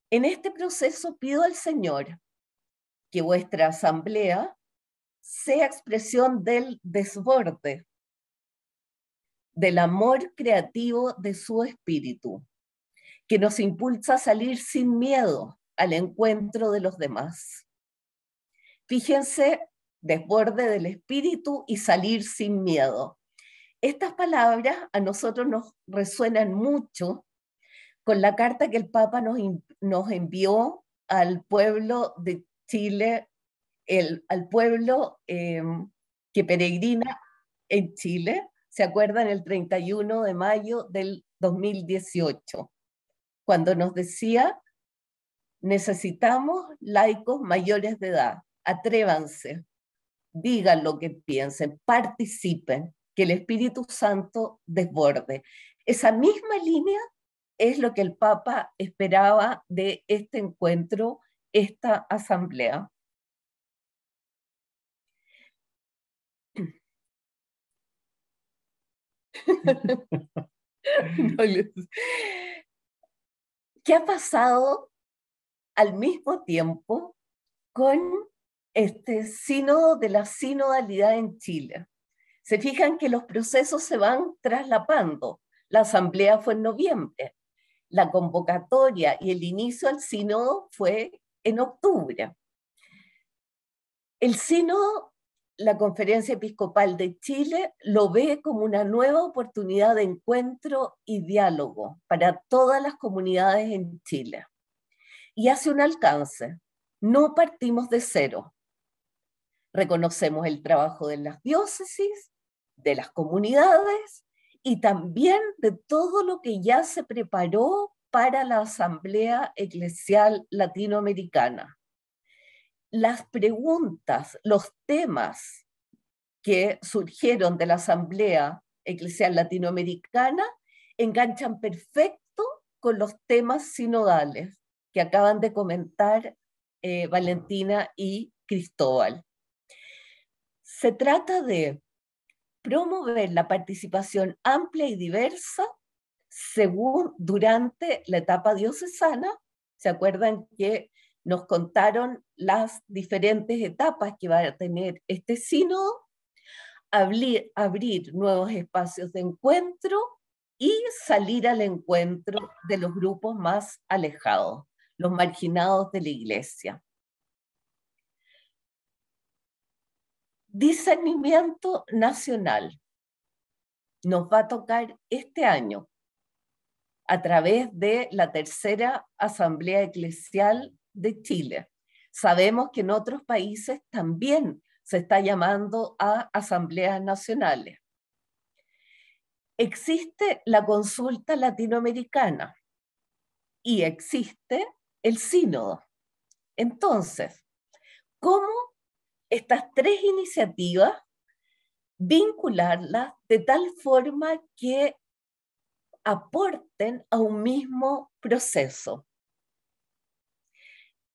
en este proceso pido al Señor que vuestra asamblea sea expresión del desborde, del amor creativo de su espíritu, que nos impulsa a salir sin miedo al encuentro de los demás. Fíjense, desborde del espíritu y salir sin miedo. Estas palabras a nosotros nos resuenan mucho con la carta que el Papa nos envió al pueblo de Chile, al pueblo que peregrina en Chile. ¿Se acuerdan? El 31 de mayo del 2018, cuando nos decía: necesitamos laicos mayores de edad, atrévanse, digan lo que piensen, participen, que el Espíritu Santo desborde. Esa misma línea es lo que el Papa esperaba de este encuentro, esta asamblea. ¿Qué ha pasado al mismo tiempo con este sínodo de la sinodalidad en Chile? Se fijan que los procesos se van traslapando. La asamblea fue en noviembre, la convocatoria y el inicio al sínodo fue en octubre. El sínodo, la Conferencia Episcopal de Chile, lo ve como una nueva oportunidad de encuentro y diálogo para todas las comunidades en Chile. Y hace un alcance. No partimos de cero. Reconocemos el trabajo de las diócesis, de las comunidades y también de todo lo que ya se preparó para la Asamblea Eclesial Latinoamericana. Las preguntas, los temas que surgieron de la Asamblea Eclesial Latinoamericana enganchan perfecto con los temas sinodales que acaban de comentar Valentina y Cristóbal. Se trata de promover la participación amplia y diversa durante la etapa diocesana. ¿Se acuerdan que nos contaron las diferentes etapas que va a tener este sínodo? Abrir nuevos espacios de encuentro y salir al encuentro de los grupos más alejados, los marginados de la Iglesia. Discernimiento nacional nos va a tocar este año a través de la tercera Asamblea Eclesial de Chile. Sabemos que en otros países también se está llamando a asambleas nacionales. Existe la consulta latinoamericana y existe el sínodo. Entonces, ¿cómo estas tres iniciativas vincularlas de tal forma que aporten a un mismo proceso?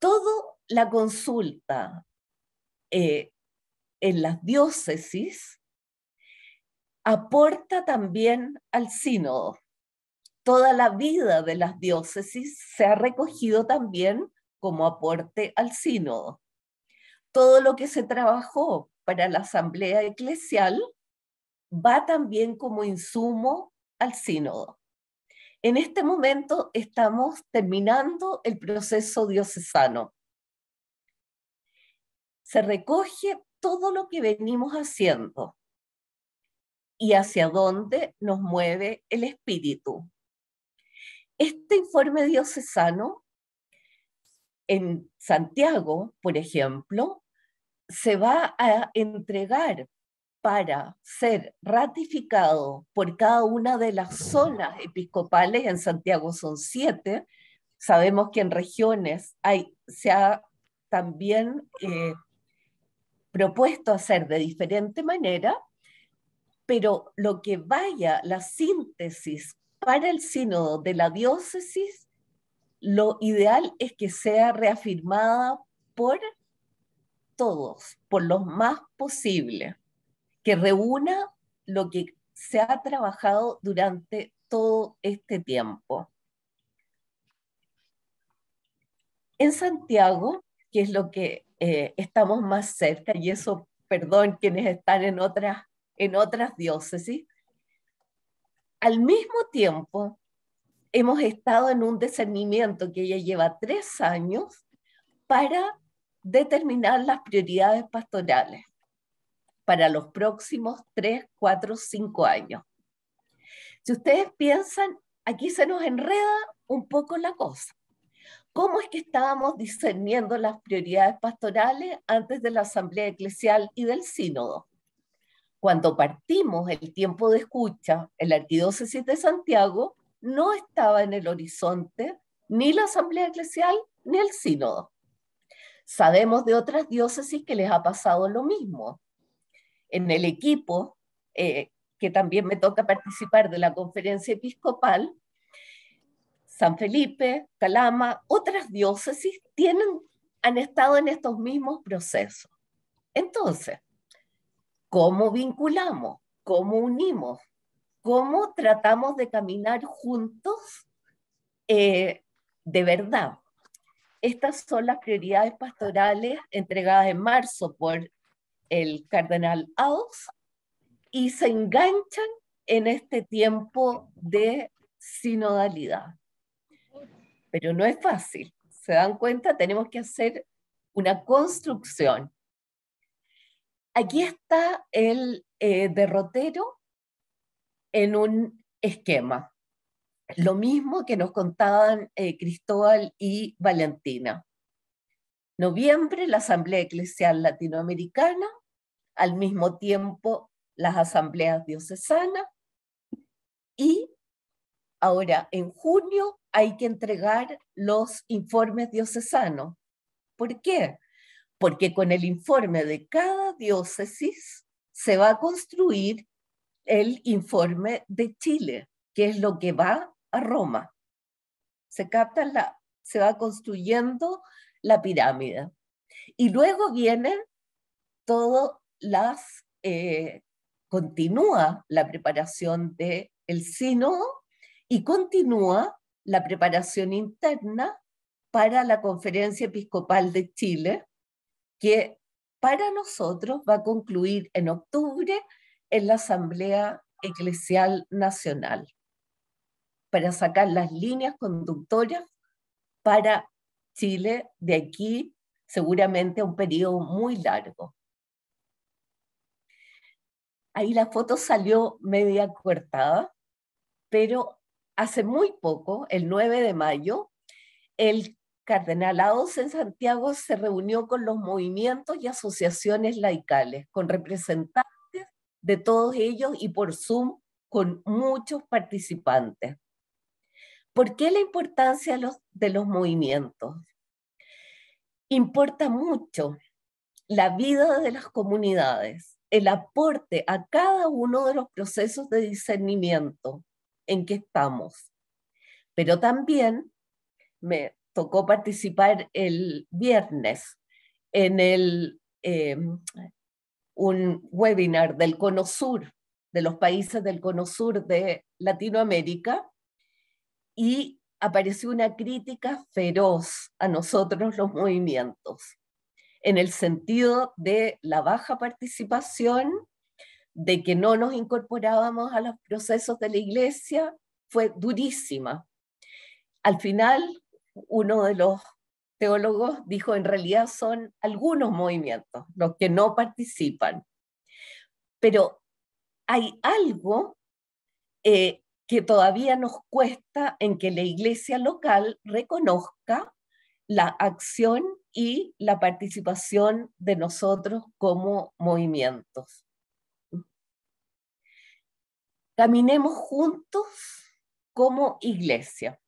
Toda la consulta en las diócesis aporta también al sínodo. Toda la vida de las diócesis se ha recogido también como aporte al sínodo. Todo lo que se trabajó para la asamblea eclesial va también como insumo al sínodo. En este momento estamos terminando el proceso diocesano. Se recoge todo lo que venimos haciendo y hacia dónde nos mueve el espíritu. Este informe diocesano en Santiago, por ejemplo, se va a entregar para ser ratificado por cada una de las zonas episcopales. En Santiago son 7. Sabemos que en regiones se ha también propuesto hacer de diferente manera, pero lo que vaya la síntesis para el sínodo de la diócesis, lo ideal es que sea reafirmada por todos, por los más posibles, que reúna lo que se ha trabajado durante todo este tiempo. En Santiago, que es lo que estamos más cerca, y eso, perdón, quienes están en otras diócesis, al mismo tiempo hemos estado en un discernimiento que ya lleva 3 años para determinar las prioridades pastorales para los próximos 3, 4, 5 años. Si ustedes piensan, aquí se nos enreda un poco la cosa. ¿Cómo es que estábamos discerniendo las prioridades pastorales antes de la Asamblea Eclesial y del Sínodo? Cuando partimos el tiempo de escucha en la Arquidiócesis de Santiago, no estaba en el horizonte ni la Asamblea Eclesial ni el Sínodo. Sabemos de otras diócesis que les ha pasado lo mismo. En el equipo, que también me toca participar de la conferencia episcopal, San Felipe, Calama, otras diócesis han estado en estos mismos procesos. Entonces, ¿cómo vinculamos? ¿Cómo unimos? ¿Cómo tratamos de caminar juntos de verdad? Estas son las prioridades pastorales entregadas en marzo por el cardenal Auz y se enganchan en este tiempo de sinodalidad. Pero no es fácil. ¿Se dan cuenta? Tenemos que hacer una construcción. Aquí está el derrotero en un esquema. Lo mismo que nos contaban Cristóbal y Valentina. Noviembre, la Asamblea Eclesial Latinoamericana, al mismo tiempo las asambleas diocesanas, y ahora en junio hay que entregar los informes diocesanos. ¿Por qué? Porque con el informe de cada diócesis se va a construir el informe de Chile, que es lo que va a Roma. Se va construyendo la pirámide. Y luego vienen continúa la preparación del sínodo y continúa la preparación interna para la Conferencia Episcopal de Chile, que para nosotros va a concluir en octubre en la Asamblea Eclesial Nacional, para sacar las líneas conductoras para Chile de aquí seguramente a un periodo muy largo. Ahí la foto salió media cortada, pero hace muy poco, el 9 de mayo, el cardenal Auz en Santiago se reunió con los movimientos y asociaciones laicales, con representantes de todos ellos y por Zoom con muchos participantes. ¿Por qué la importancia de los movimientos? Importa mucho la vida de las comunidades, el aporte a cada uno de los procesos de discernimiento en que estamos. Pero también me tocó participar el viernes en un webinar del Cono Sur, de los países del Cono Sur de Latinoamérica, y apareció una crítica feroz a nosotros los movimientos, en el sentido de la baja participación, de que no nos incorporábamos a los procesos de la Iglesia, fue durísima. Al final, uno de los teólogos dijo, en realidad son algunos movimientos los que no participan. Pero hay algo que todavía nos cuesta en que la Iglesia local reconozca la acción y la participación de nosotros como movimientos. Caminemos juntos como Iglesia.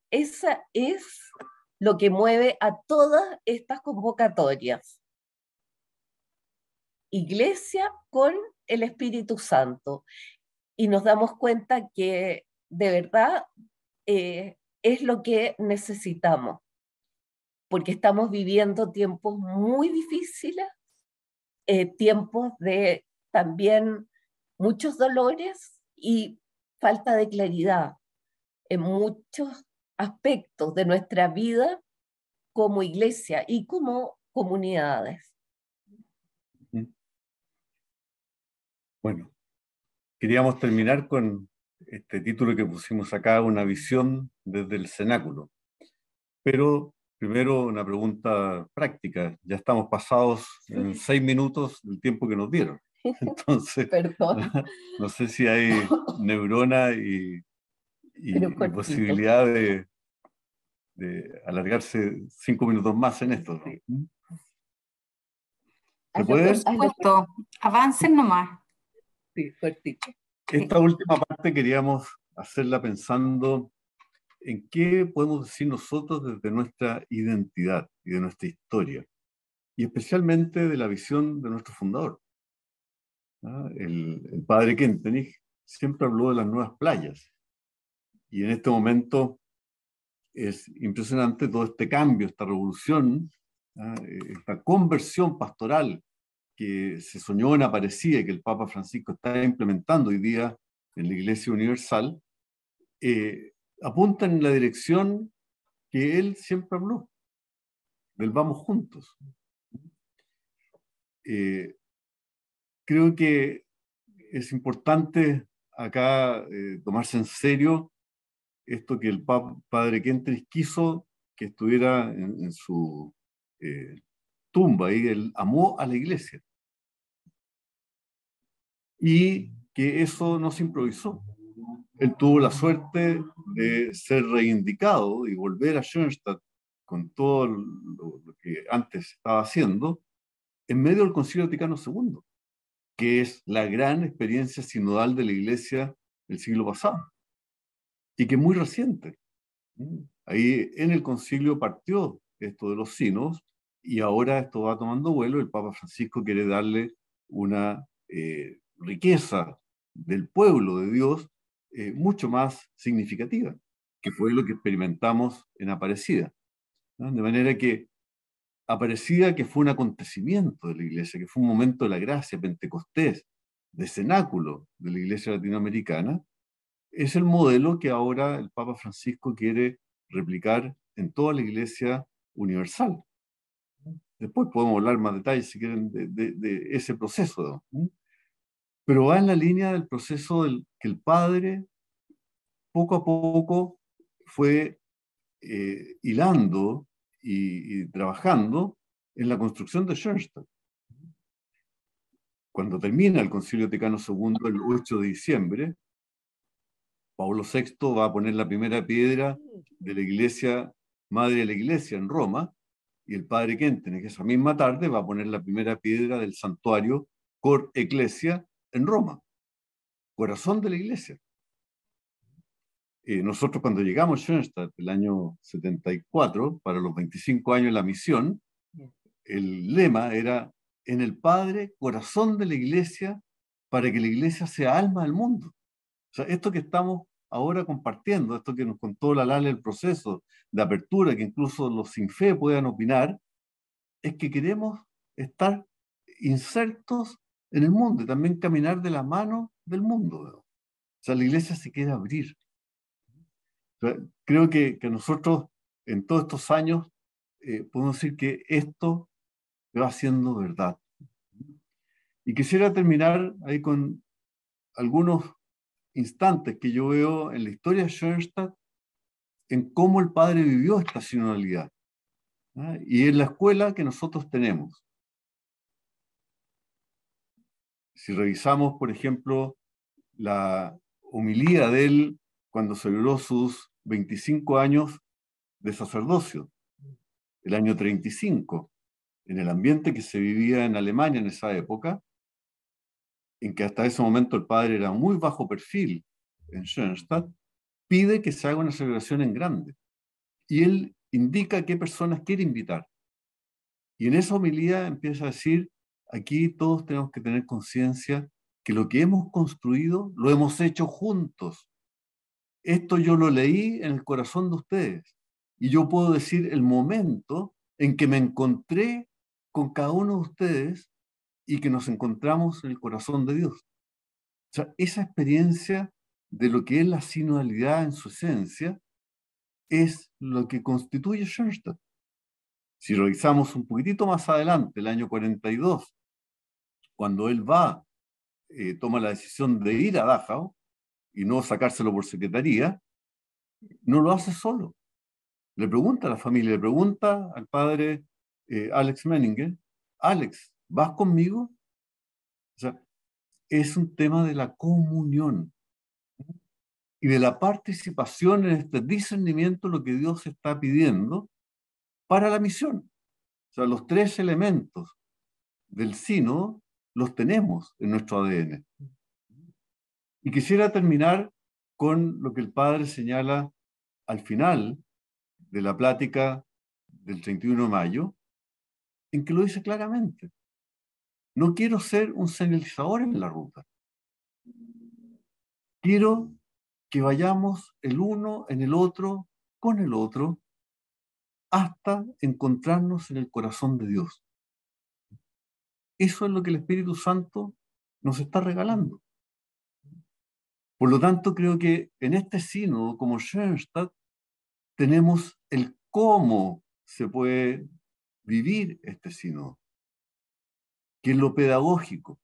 Esa es lo que mueve a todas estas convocatorias. Iglesia con el Espíritu Santo. Y nos damos cuenta que de verdad es lo que necesitamos, porque estamos viviendo tiempos muy difíciles, tiempos de también muchos dolores y falta de claridad en muchos aspectos de nuestra vida como iglesia y como comunidades. Bueno, queríamos terminar con este título que pusimos acá, una visión desde el cenáculo. Pero primero una pregunta práctica. Ya estamos pasados en 6 minutos del tiempo que nos dieron. Entonces, Perdón. no sé si hay neurona y posibilidad de alargarse 5 minutos más en esto, ¿no? ¿Se puede? Por supuesto, avancen nomás. Sí, cortito. Esta última parte queríamos hacerla pensando en qué podemos decir nosotros desde nuestra identidad y de nuestra historia, y especialmente de la visión de nuestro fundador. ¿Ah? El padre Kentenich siempre habló de las nuevas playas, y en este momento es impresionante todo este cambio, esta revolución, ¿ah? Esta conversión pastoral que se soñó en Aparecida y que el Papa Francisco está implementando hoy día en la Iglesia Universal, apunta en la dirección que él siempre habló, del vamos juntos. Creo que es importante acá tomarse en serio esto que el padre Kentenich quiso que estuviera en su tumba, y él amó a la iglesia. Y que eso no se improvisó. Él tuvo la suerte de ser reivindicado y volver a Schoenstatt con todo lo que antes estaba haciendo, en medio del Concilio Vaticano II, que es la gran experiencia sinodal de la Iglesia del siglo pasado, y que es muy reciente. Ahí en el concilio partió esto de los sínodos, y ahora esto va tomando vuelo. El Papa Francisco quiere darle una riqueza del pueblo de Dios mucho más significativa, que fue lo que experimentamos en Aparecida, ¿no? De manera que Aparecida, que fue un acontecimiento de la iglesia, que fue un momento de la gracia, Pentecostés, de cenáculo de la iglesia latinoamericana, es el modelo que ahora el Papa Francisco quiere replicar en toda la iglesia universal. Después podemos hablar más detalles, si quieren, de ese proceso, ¿no? Pero va en la línea del proceso que el Padre poco a poco fue hilando y trabajando en la construcción de Schoenstatt. Cuando termina el Concilio Vaticano II el 8 de diciembre, Pablo VI va a poner la primera piedra de la iglesia, madre de la iglesia en Roma, y el padre Kentenich, que esa misma tarde va a poner la primera piedra del santuario Cor Ecclesia en Roma, corazón de la iglesia. Nosotros cuando llegamos a Schoenstatt el año 74, para los 25 años de la misión, el lema era: en el Padre, corazón de la iglesia, para que la iglesia sea alma del mundo. O sea, esto que estamos ahora compartiendo, esto que nos contó la Lale, el proceso de apertura, que incluso los sin fe puedan opinar, es que queremos estar insertos en el mundo y también caminar de la mano del mundo, ¿no? O sea, la iglesia se quiere abrir. O sea, creo que nosotros en todos estos años podemos decir que esto va siendo verdad. Y quisiera terminar ahí con algunos instantes que yo veo en la historia de Schoenstatt, en cómo el padre vivió esta sinodalidad, ¿no? Y en la escuela que nosotros tenemos. Si revisamos, por ejemplo, la homilía de él cuando celebró sus 25 años de sacerdocio, el año 35, en el ambiente que se vivía en Alemania en esa época, en que hasta ese momento el padre era muy bajo perfil en Schoenstatt, pide que se haga una celebración en grande. Y él indica qué personas quiere invitar. Y en esa homilía empieza a decir: aquí todos tenemos que tener conciencia que lo que hemos construido lo hemos hecho juntos. Esto yo lo leí en el corazón de ustedes. Y yo puedo decir el momento en que me encontré con cada uno de ustedes y que nos encontramos en el corazón de Dios. O sea, esa experiencia de lo que es la sinodalidad en su esencia, es lo que constituye Schoenstatt. Si revisamos un poquitito más adelante, el año 42, cuando él va, toma la decisión de ir a Dachau y no sacárselo por secretaría, no lo hace solo. Le pregunta a la familia, le pregunta al padre Alex Menninger: Alex, ¿vas conmigo? O sea, es un tema de la comunión y de la participación en este discernimiento, lo que Dios está pidiendo para la misión. O sea, los tres elementos del sínodo los tenemos en nuestro ADN. Y quisiera terminar con lo que el padre señala al final de la plática del 31 de mayo, en que lo dice claramente: no quiero ser un señalizador en la ruta. Quiero que vayamos el uno en el otro, con el otro, hasta encontrarnos en el corazón de Dios. Eso es lo que el Espíritu Santo nos está regalando. Por lo tanto, creo que en este sínodo, como Schoenstatt, tenemos el cómo se puede vivir este sínodo, que es lo pedagógico,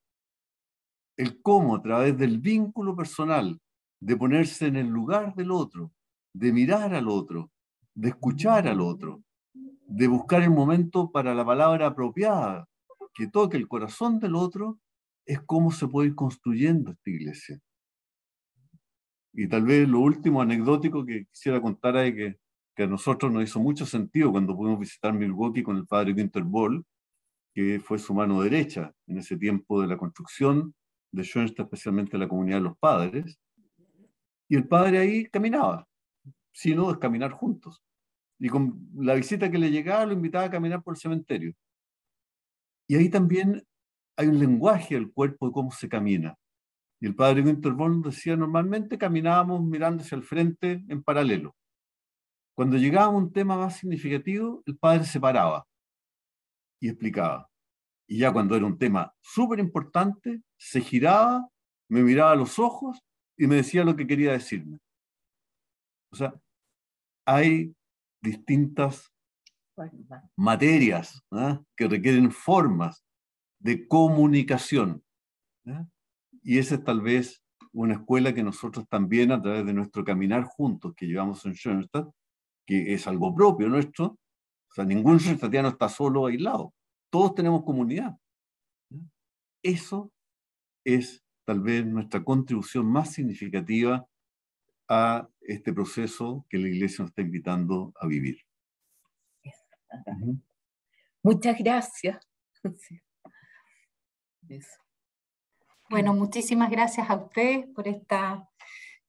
el cómo a través del vínculo personal, de ponerse en el lugar del otro, de mirar al otro, de escuchar al otro, de buscar el momento para la palabra apropiada, que toque el corazón del otro, es cómo se puede ir construyendo esta iglesia. Y tal vez lo último anecdótico que quisiera contar es que a nosotros nos hizo mucho sentido cuando pudimos visitar Milwaukee con el padre Günther Boll, que fue su mano derecha en ese tiempo de la construcción de Schoenstatt, especialmente la comunidad de los padres. Y el padre ahí caminaba, sino es caminar juntos. Y con la visita que le llegaba lo invitaba a caminar por el cementerio. Y ahí también hay un lenguaje del cuerpo de cómo se camina. Y el padre Günther Boll decía: normalmente caminábamos mirando hacia el frente en paralelo. Cuando llegábamos a un tema más significativo, el padre se paraba y explicaba. Y ya cuando era un tema súper importante, se giraba, me miraba a los ojos y me decía lo que quería decirme. O sea, hay distintas materias, ¿eh?, que requieren formas de comunicación, ¿eh? Y esa es tal vez una escuela que nosotros también, a través de nuestro caminar juntos que llevamos en Schoenstatt, que es algo propio nuestro. O sea, ningún schoenstattiano está solo, aislado. Todos tenemos comunidad. Eso es tal vez nuestra contribución más significativa a este proceso que la Iglesia nos está invitando a vivir. Muchas gracias. Bueno, muchísimas gracias a ustedes por esta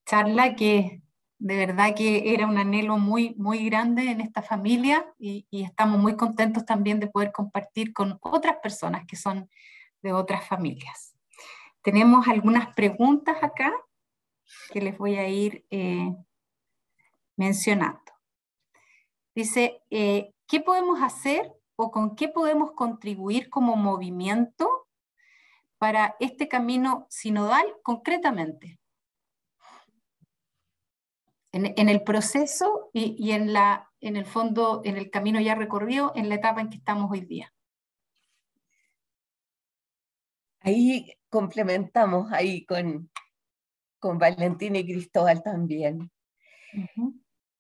charla, que de verdad que era un anhelo muy, muy grande en esta familia, y estamos muy contentos también de poder compartir con otras personas que son de otras familias. Tenemos algunas preguntas acá que les voy a ir mencionando. Dice, ¿qué podemos hacer o con qué podemos contribuir como movimiento para este camino sinodal concretamente? En el proceso y en el fondo, en el camino ya recorrido, en la etapa en que estamos hoy día. Ahí complementamos ahí con Valentina y Cristóbal también.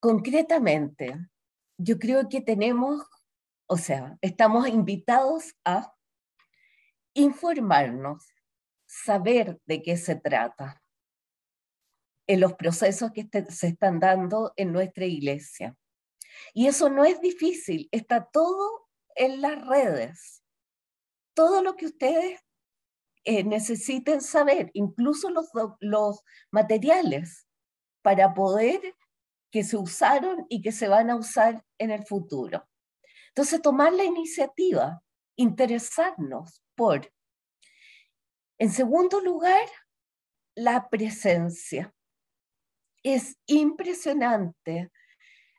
Concretamente, yo creo que estamos invitados a informarnos, saber de qué se trata en los procesos que se están dando en nuestra iglesia. Y eso no es difícil, está todo en las redes. Todo lo que ustedes necesiten saber, incluso los materiales para poder que se usaron y que se van a usar en el futuro. Entonces, tomar la iniciativa, interesarnos por. En segundo lugar, la presencia. Es impresionante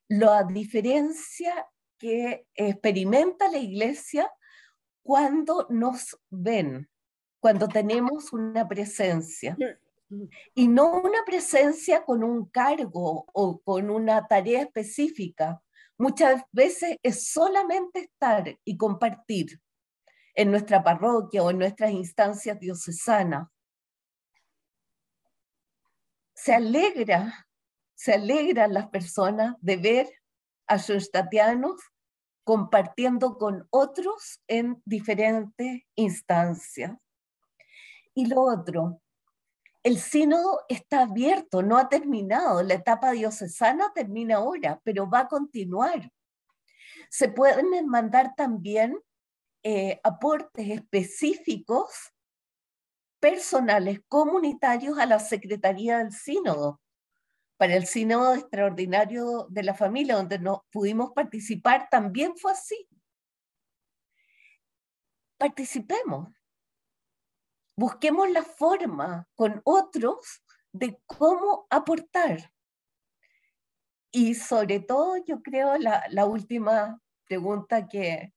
la diferencia que experimenta la iglesia cuando nos ven, cuando tenemos una presencia. Y no una presencia con un cargo o con una tarea específica. Muchas veces es solamente estar y compartir en nuestra parroquia o en nuestras instancias diocesanas. Se alegran las personas de ver a schoenstattianos compartiendo con otros en diferentes instancias. Y lo otro, el sínodo está abierto, no ha terminado, la etapa diocesana termina ahora, pero va a continuar. Se pueden mandar también aportes específicos, personales, comunitarios a la Secretaría del Sínodo. Para el Sínodo Extraordinario de la Familia, donde no pudimos participar, también fue así. Participemos. Busquemos la forma con otros de cómo aportar. Y sobre todo, yo creo, la última pregunta que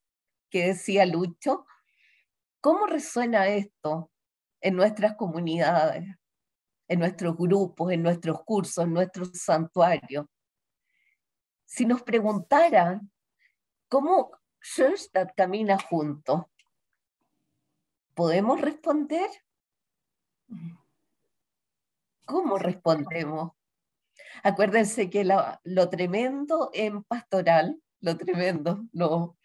decía Lucho, ¿cómo resuena esto en nuestras comunidades, en nuestros grupos, en nuestros cursos, en nuestros santuarios? Si nos preguntaran cómo Schoenstatt camina junto, ¿podemos responder? ¿Cómo respondemos? Acuérdense que lo tremendo en pastoral, lo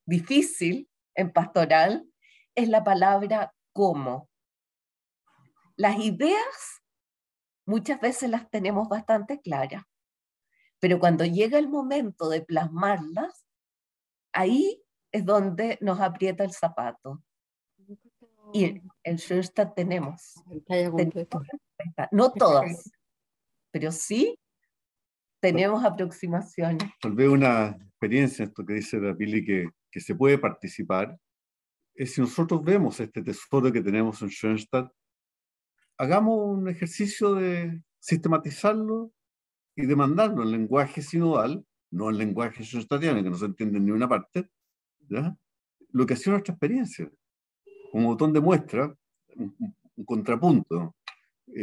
difícil en pastoral es la palabra cómo. Las ideas muchas veces las tenemos bastante claras, pero cuando llega el momento de plasmarlas, ahí es donde nos aprieta el zapato. Y en Schoenstatt tenemos no todas, pero sí tenemos aproximaciones. Tal vez una experiencia, esto que dice la Pili, que se puede participar, es si nosotros vemos este tesoro que tenemos en Schoenstatt, hagamos un ejercicio de sistematizarlo y de mandarlo en lenguaje sinodal, no en lenguaje schoenstattiano, que no se entiende en ni una parte, ¿ya? Lo que ha sido nuestra experiencia, como botón de muestra, un contrapunto.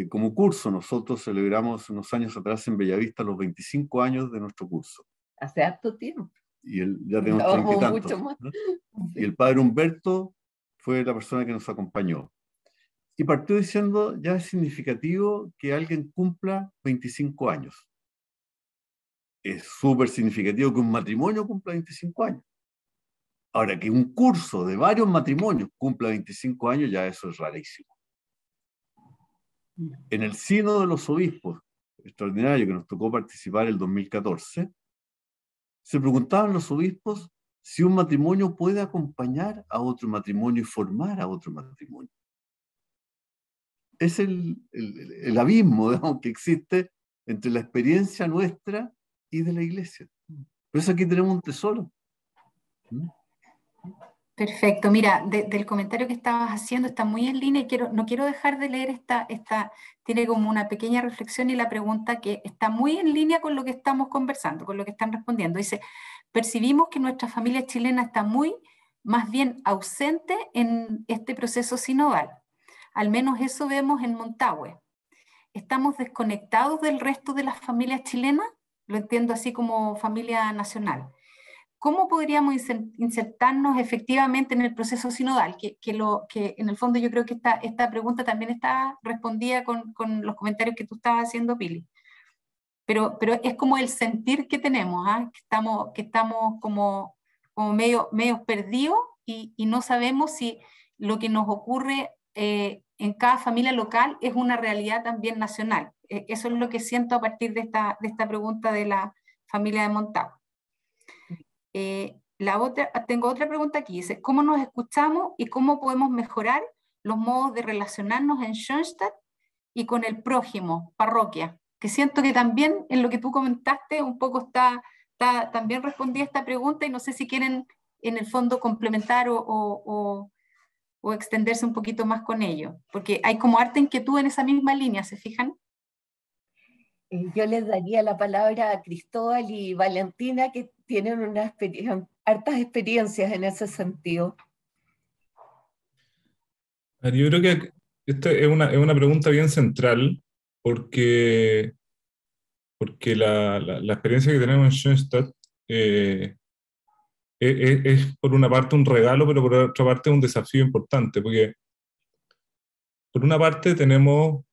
Como curso, nosotros celebramos unos años atrás en Bellavista los 25 años de nuestro curso. Hace harto tiempo. Y ya tenemos 30 y tantos, ¿no? Y el padre Humberto fue la persona que nos acompañó. Y partió diciendo, ya es significativo que alguien cumpla 25 años. Es súper significativo que un matrimonio cumpla 25 años. Ahora, que un curso de varios matrimonios cumpla 25 años, ya eso es rarísimo. En el Sínodo de los Obispos, extraordinario que nos tocó participar el 2014, se preguntaban los obispos si un matrimonio puede acompañar a otro matrimonio y formar a otro matrimonio. Es el abismo, digamos, que existe entre la experiencia nuestra y de la Iglesia. Por eso aquí tenemos un tesoro. Perfecto, mira, del comentario que estabas haciendo está muy en línea y no quiero dejar de leer tiene como una pequeña reflexión y la pregunta que está muy en línea con lo que estamos conversando, con lo que están respondiendo. Dice, percibimos que nuestra familia chilena está más bien ausente en este proceso sinodal. Al menos eso vemos en Montague. ¿Estamos desconectados del resto de las familias chilenas? Lo entiendo así como familia nacional. ¿Cómo podríamos insertarnos efectivamente en el proceso sinodal? Que en el fondo yo creo que esta pregunta también está respondida con los comentarios que tú estabas haciendo, Pili. Pero es como el sentir que tenemos, ¿eh? que estamos como medio perdidos y no sabemos si lo que nos ocurre en cada familia local es una realidad también nacional. Eso es lo que siento a partir de esta pregunta de la familia de Montague. Tengo otra pregunta aquí, dice, ¿cómo nos escuchamos y cómo podemos mejorar los modos de relacionarnos en Schoenstatt y con el prójimo, parroquia? Que siento que también en lo que tú comentaste un poco también respondí a esta pregunta y no sé si quieren en el fondo complementar o extenderse un poquito más con ello, porque hay como harta inquietud en esa misma línea, ¿se fijan? Yo les daría la palabra a Cristóbal y Valentina, que tienen hartas experiencias en ese sentido. Yo creo que esta es una pregunta bien central, porque la experiencia que tenemos en Schoenstatt es por una parte un regalo, pero por otra parte un desafío importante, porque por una parte tenemos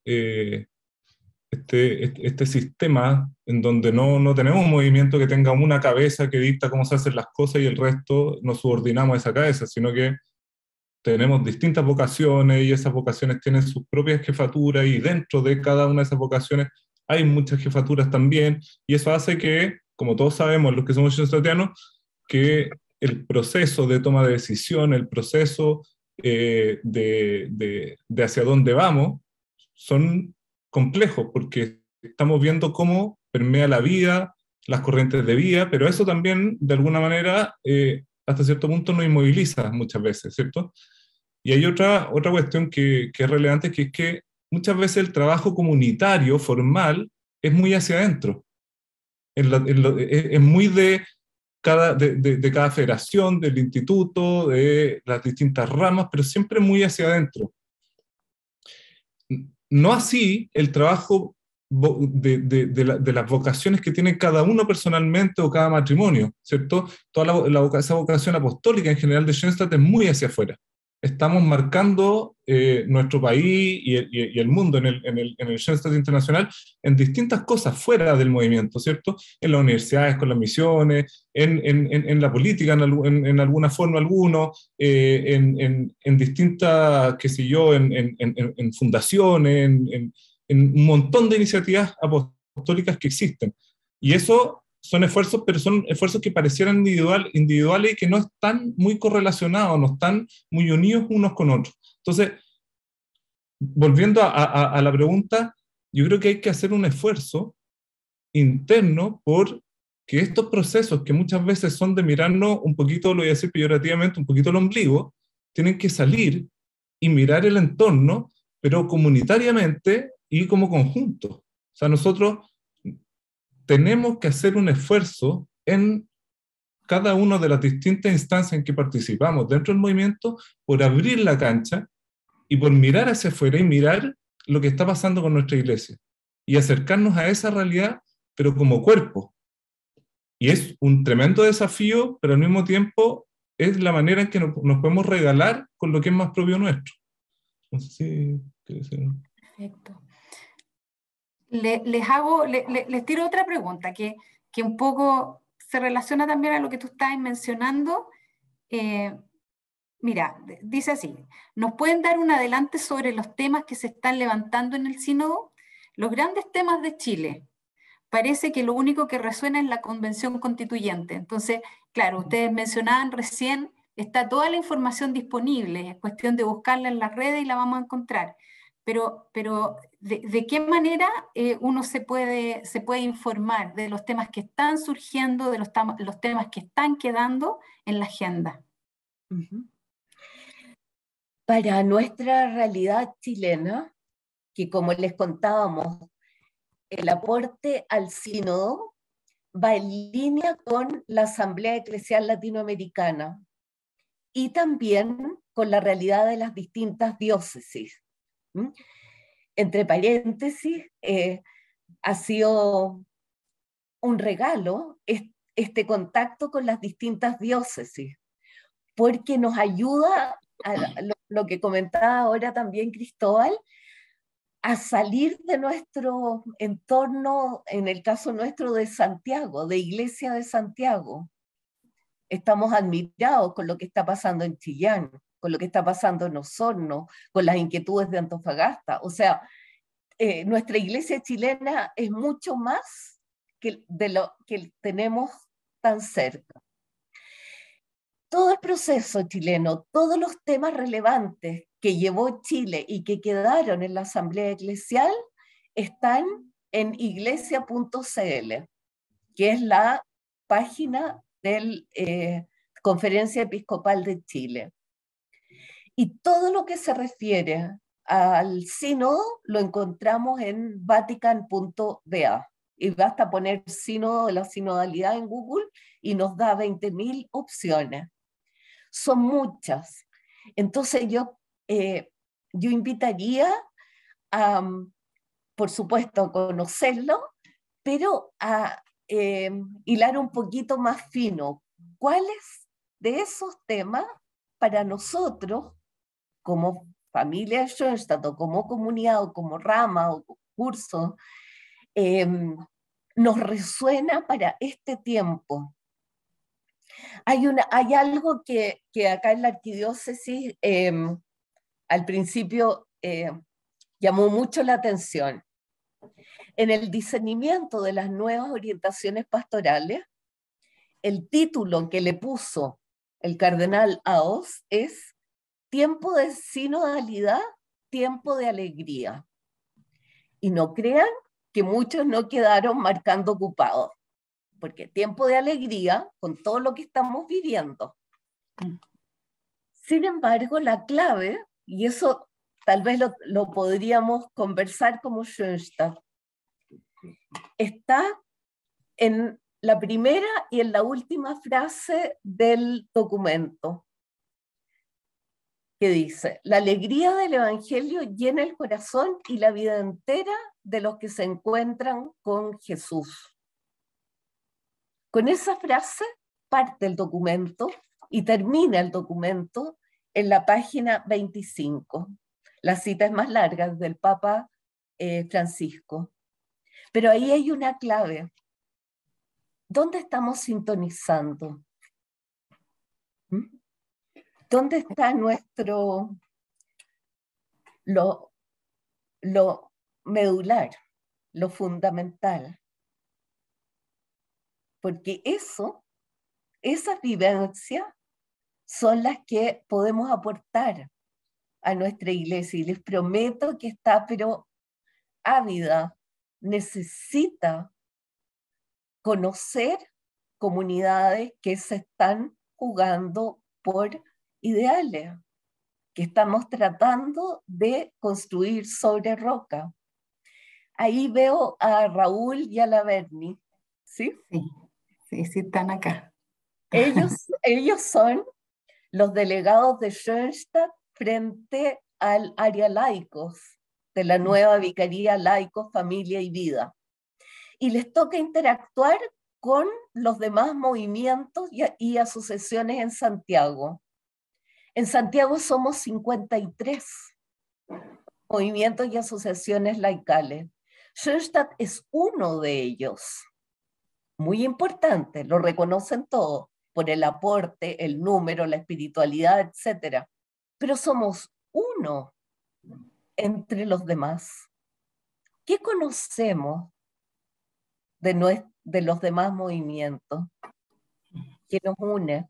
este sistema en donde no tenemos un movimiento que tenga una cabeza que dicta cómo se hacen las cosas y el resto nos subordinamos a esa cabeza, sino que tenemos distintas vocaciones y esas vocaciones tienen sus propias jefaturas y dentro de cada una de esas vocaciones hay muchas jefaturas también, y eso hace que, como todos sabemos, los que somos schoenstattianos, que el proceso de toma de decisión, el proceso de hacia dónde vamos, son complejos, porque estamos viendo cómo permea la vida, las corrientes de vida, pero eso también, de alguna manera, hasta cierto punto nos inmoviliza muchas veces, ¿cierto? Y hay otra cuestión que es relevante, que es que muchas veces el trabajo comunitario, formal, es muy hacia adentro. Es muy de cada federación, del instituto, de las distintas ramas, pero siempre muy hacia adentro. No así el trabajo de las vocaciones que tiene cada uno personalmente o cada matrimonio, ¿cierto? Esa vocación apostólica en general de Schoenstatt es muy hacia afuera. Estamos marcando nuestro país y el mundo en el Schoenstatt Internacional en distintas cosas fuera del movimiento, ¿cierto? En las universidades, con las misiones, en la política, en alguna forma en distintas, qué sé yo, en fundaciones, en un montón de iniciativas apostólicas que existen. Y eso son esfuerzos, pero son esfuerzos que parecieran individuales y que no están muy correlacionados, no están muy unidos unos con otros. Entonces, volviendo a la pregunta, yo creo que hay que hacer un esfuerzo interno por que estos procesos, que muchas veces son de mirarnos un poquito, lo voy a decir peyorativamente, un poquito el ombligo, tienen que salir y mirar el entorno, pero comunitariamente y como conjunto. O sea, nosotros tenemos que hacer un esfuerzo en cada una de las distintas instancias en que participamos dentro del movimiento por abrir la cancha y por mirar hacia afuera y mirar lo que está pasando con nuestra iglesia y acercarnos a esa realidad, pero como cuerpo. Y es un tremendo desafío, pero al mismo tiempo es la manera en que nos podemos regalar con lo que es más propio nuestro. No sé si quiere decir. Perfecto. Les tiro otra pregunta que un poco se relaciona también a lo que tú estabas mencionando. Mira, dice así: ¿nos pueden dar un adelante sobre los temas que se están levantando en el sínodo? Los grandes temas de Chile. Parece que lo único que resuena es la convención constituyente. Entonces, claro, ustedes mencionaban recién, está toda la información disponible, es cuestión de buscarla en las redes y la vamos a encontrar. Pero ¿de qué manera uno se puede informar de los temas que están surgiendo, de los temas que están quedando en la agenda? Para nuestra realidad chilena, que como les contábamos, el aporte al sínodo va en línea con la Asamblea Eclesial Latinoamericana y también con la realidad de las distintas diócesis. Entre paréntesis, ha sido un regalo este contacto con las distintas diócesis, porque nos ayuda, lo que comentaba ahora también Cristóbal, a salir de nuestro entorno, en el caso nuestro de Santiago, de Iglesia de Santiago. Estamos admirados con lo que está pasando en Chillán, con lo que está pasando en Osorno, con las inquietudes de Antofagasta. O sea, nuestra iglesia chilena es mucho más que de lo que tenemos tan cerca. Todo el proceso chileno, todos los temas relevantes que llevó Chile y que quedaron en la Asamblea Eclesial están en iglesia.cl, que es la página de la Conferencia Episcopal de Chile. Y todo lo que se refiere al sínodo lo encontramos en vatican.va. Y basta poner sínodo de la sinodalidad en Google y nos da 20.000 opciones. Son muchas. Entonces yo yo invitaría a, por supuesto, a conocerlo, pero a hilar un poquito más fino. ¿Cuáles de esos temas para nosotros, como familia de Schoenstatt, o como comunidad, o como rama, o curso, nos resuena para este tiempo? Hay algo que acá en la arquidiócesis al principio llamó mucho la atención. En el discernimiento de las nuevas orientaciones pastorales, el título que le puso el cardenal Aos es Tiempo de sinodalidad, tiempo de alegría. Y no crean que muchos no quedaron marcando ocupados, porque tiempo de alegría con todo lo que estamos viviendo. Sin embargo, la clave, y eso tal vez lo podríamos conversar como Schoenstatt, está en la primera y en la última frase del documento, que dice: la alegría del Evangelio llena el corazón y la vida entera de los que se encuentran con Jesús. Con esa frase parte el documento y termina el documento en la página 25. La cita es más larga, del Papa Francisco. Pero ahí hay una clave. ¿Dónde estamos sintonizando? ¿Dónde está nuestro, lo medular, lo fundamental? Porque esas vivencias son las que podemos aportar a nuestra iglesia, y les prometo que está pero ávida, necesita conocer comunidades que se están jugando por ideales, que estamos tratando de construir sobre roca. Ahí veo a Raúl y a la Berni, ¿sí? Sí, están acá. Ellos son los delegados de Schoenstatt frente al área laicos de la nueva Vicaría Laicos, Familia y Vida. Y les toca interactuar con los demás movimientos y asociaciones en Santiago. En Santiago somos 53 movimientos y asociaciones laicales. Schoenstatt es uno de ellos. Muy importante, lo reconocen todos, por el aporte, el número, la espiritualidad, etc. Pero somos uno entre los demás. ¿Qué conocemos de los demás movimientos? ¿Qué nos une?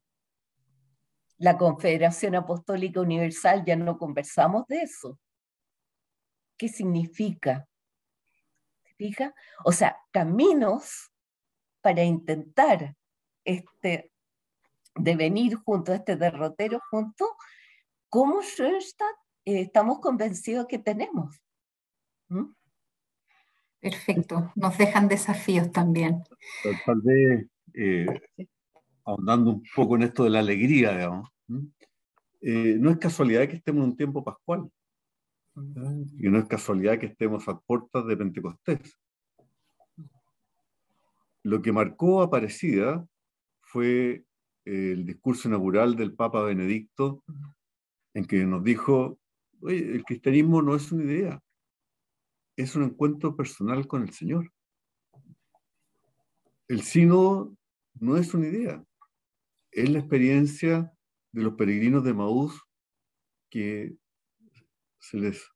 La Confederación Apostólica Universal, ya no conversamos de eso. ¿Qué significa? ¿Se fija? O sea, caminos para intentar devenir juntos, este derrotero juntos, como Schoenstatt estamos convencidos que tenemos. Perfecto, nos dejan desafíos también. Tal vez, ahondando un poco en esto de la alegría, digamos, no es casualidad que estemos en un tiempo pascual, y no es casualidad que estemos a puertas de Pentecostés. Lo que marcó Aparecida fue el discurso inaugural del Papa Benedicto, en que nos dijo: oye, el cristianismo no es una idea, es un encuentro personal con el Señor. El sínodo no es una idea, es la experiencia de los peregrinos de Emaús, que se les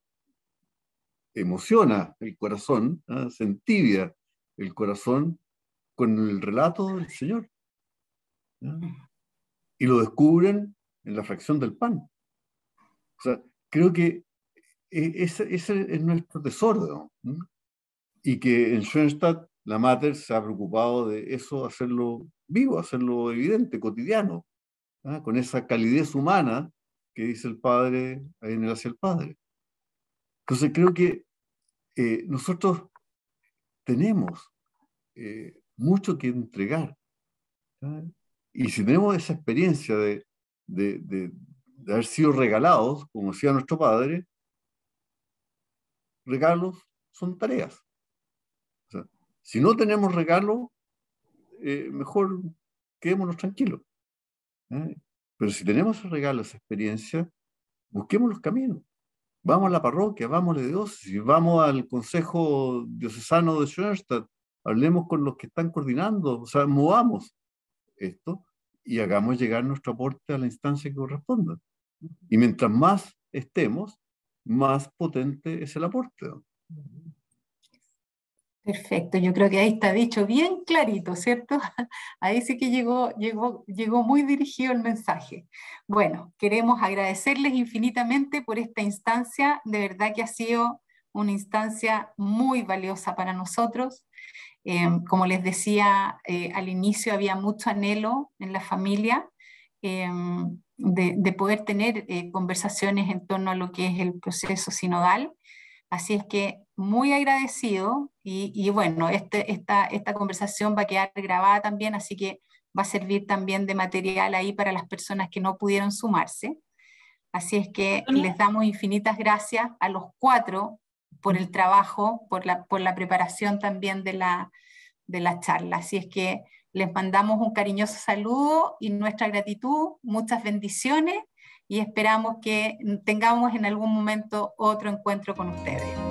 emociona el corazón, se entibia el corazón con el relato del Señor, y lo descubren en la fracción del pan. O sea, creo que ese es nuestro tesoro, ¿no? Y que en Schoenstatt la Mater se ha preocupado de eso, hacerlo vivo, hacerlo evidente, cotidiano, con esa calidez humana que dice el Padre ahí en el Hacia el Padre. Entonces creo que nosotros tenemos mucho que entregar, y si tenemos esa experiencia de haber sido regalados, como decía nuestro Padre, regalos son tareas. O sea, si no tenemos regalos, mejor quedémonos tranquilos. Pero si tenemos regalos, experiencia, busquemos los caminos. Vamos a la parroquia, vamos a la diócesis, vamos al Consejo Diocesano de Schoenstatt, hablemos con los que están coordinando, o sea, movamos esto y hagamos llegar nuestro aporte a la instancia que corresponda. Y mientras más estemos, más potente es el aporte. Perfecto, yo creo que ahí está dicho bien clarito, ¿cierto? Ahí sí que llegó muy dirigido el mensaje. Bueno, queremos agradecerles infinitamente por esta instancia, de verdad que ha sido una instancia muy valiosa para nosotros. Como les decía al inicio, había mucho anhelo en la familia de poder tener conversaciones en torno a lo que es el proceso sinodal. Así es que muy agradecido y bueno, esta conversación va a quedar grabada también, así que va a servir también de material ahí para las personas que no pudieron sumarse. Así es que les damos infinitas gracias a los 4 por el trabajo, por la preparación también de la charla. Así es que les mandamos un cariñoso saludo y nuestra gratitud, muchas bendiciones y esperamos que tengamos en algún momento otro encuentro con ustedes.